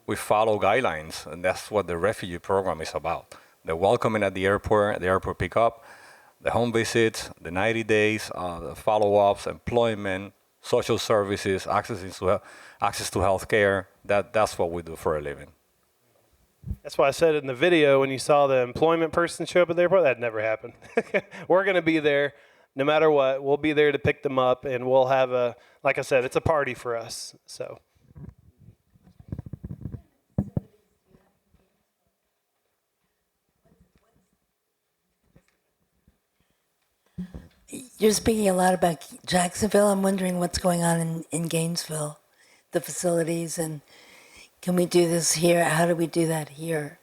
We follow guidelines, and that's what the refugee program is about. The welcoming at the airport pickup, the home visits, the 90 days, the follow-ups, employment, social services, access to health care. That's what we do for a living. That's why I said in the video, when you saw the employment person show up at the airport, that never happened. We're going to be there no matter what. We'll be there to pick them up, and we'll have like I said, it's a party for us. So. You're speaking a lot about Jacksonville. I'm wondering what's going on in Gainesville, the facilities, and can we do this here? How do we do that here?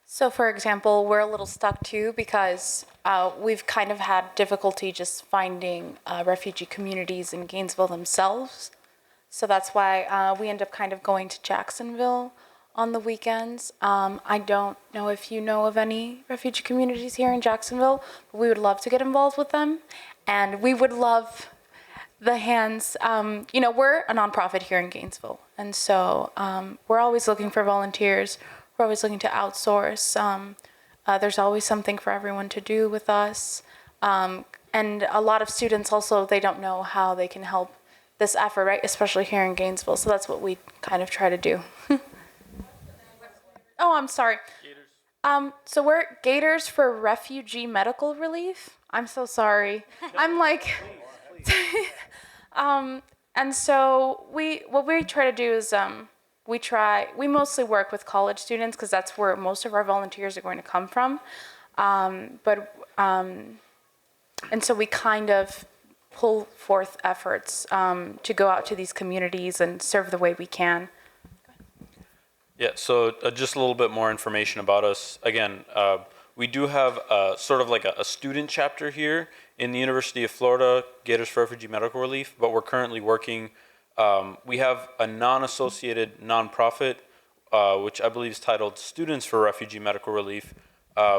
So for example, we're a little stuck too because we've kind of had difficulty just finding refugee communities in Gainesville themselves. So that's why we end up kind of going to Jacksonville on the weekends. I don't know if you know of any refugee communities here in Jacksonville, but we would love to get involved with them. And we would love the hands, we're a nonprofit here in Gainesville. And so we're always looking for volunteers. We're always looking to outsource. There's always something for everyone to do with us. And a lot of students also, they don't know how they can help this effort, right? Especially here in Gainesville. So that's what we kind of try to do. Oh, I'm sorry. Gators. So we're Gators for Refugee Medical Relief. I'm so sorry. I'm like, and so what we try to do is we mostly work with college students because that's where most of our volunteers are going to come from. But And so we kind of pull forth efforts to go out to these communities and serve the way we can. Yeah, so just a little bit more information about us. Again, we do have sort of like a student chapter here in the University of Florida, Gators for Refugee Medical Relief, but we're currently working, we have a non-associated nonprofit, which I believe is titled Students for Refugee Medical Relief,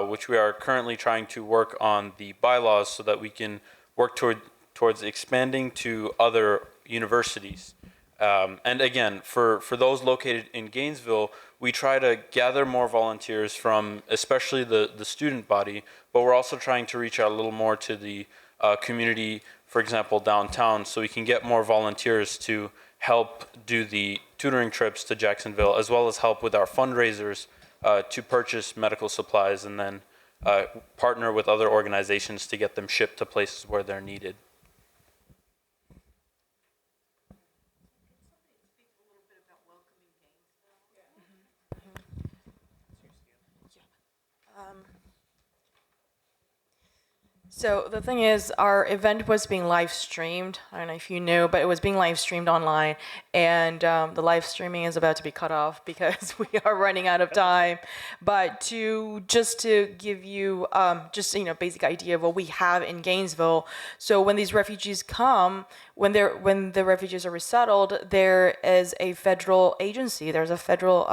which we are currently trying to work on the bylaws so that we can work towards expanding to other universities. And again, for those located in Gainesville, we try to gather more volunteers from especially the student body, but we're also trying to reach out a little more to the community, for example, downtown, so we can get more volunteers to help do the tutoring trips to Jacksonville, as well as help with our fundraisers to purchase medical supplies and then partner with other organizations to get them shipped to places where they're needed. So the thing is, our event was being live streamed. I don't know if you knew, but it was being live streamed online, and the live streaming is about to be cut off because we are running out of time. But to give you basic idea of what we have in Gainesville. So when these refugees come, when the refugees are resettled, there is a federal agency. There's a federal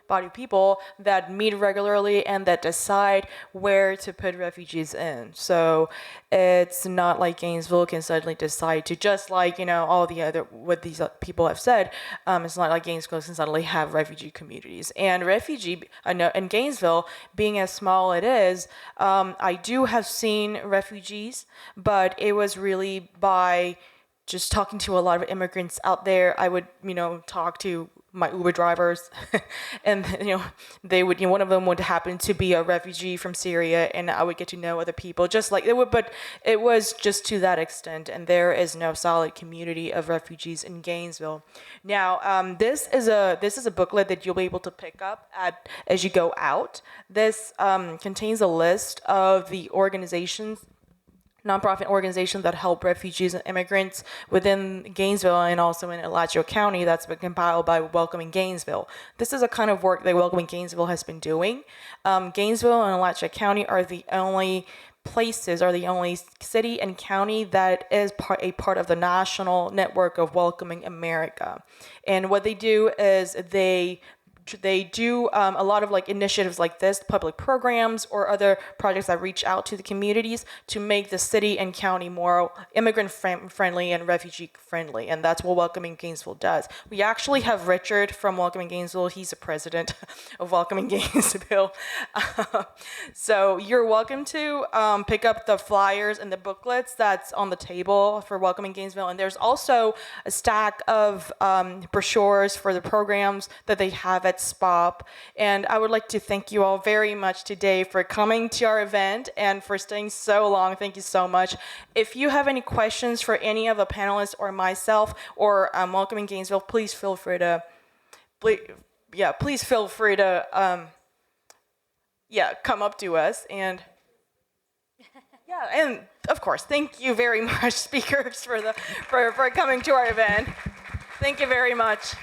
body of people that meet regularly and that decide where to put refugees in. So it's not like Gainesville can suddenly decide to, just like, all the other, what these people have said, it's not like Gainesville can suddenly have refugee communities. And in Gainesville, being as small it is, I do have seen refugees, but it was really by just talking to a lot of immigrants out there. I would, talk to my Uber drivers, and they would, one of them would happen to be a refugee from Syria, and I would get to know other people, just like it would. But it was just to that extent, and there is no solid community of refugees in Gainesville. Now, this is a booklet that you'll be able to pick up as you go out. This contains a list of the nonprofit organizations that help refugees and immigrants within Gainesville and also in Alachua County. That's been compiled by Welcoming Gainesville. This is a kind of work that Welcoming Gainesville has been doing. Gainesville and Alachua County are the only city and county that is a part of the national network of Welcoming America. And what they do is they do a lot of initiatives like this, public programs or other projects that reach out to the communities to make the city and county more immigrant friendly and refugee friendly. And that's what Welcoming Gainesville does. We actually have Richard from Welcoming Gainesville. He's the president of Welcoming Gainesville. So you're welcome to pick up the flyers and the booklets that's on the table for Welcoming Gainesville. And there's also a stack of brochures for the programs that they have at SPOHP. And I would like to thank you all very much today for coming to our event and for staying so long. Thank you so much. If you have any questions for any of the panelists or myself or Welcoming Gainesville, please feel free to come up to us. And and of course, thank you very much, speakers, for coming to our event. Thank you very much.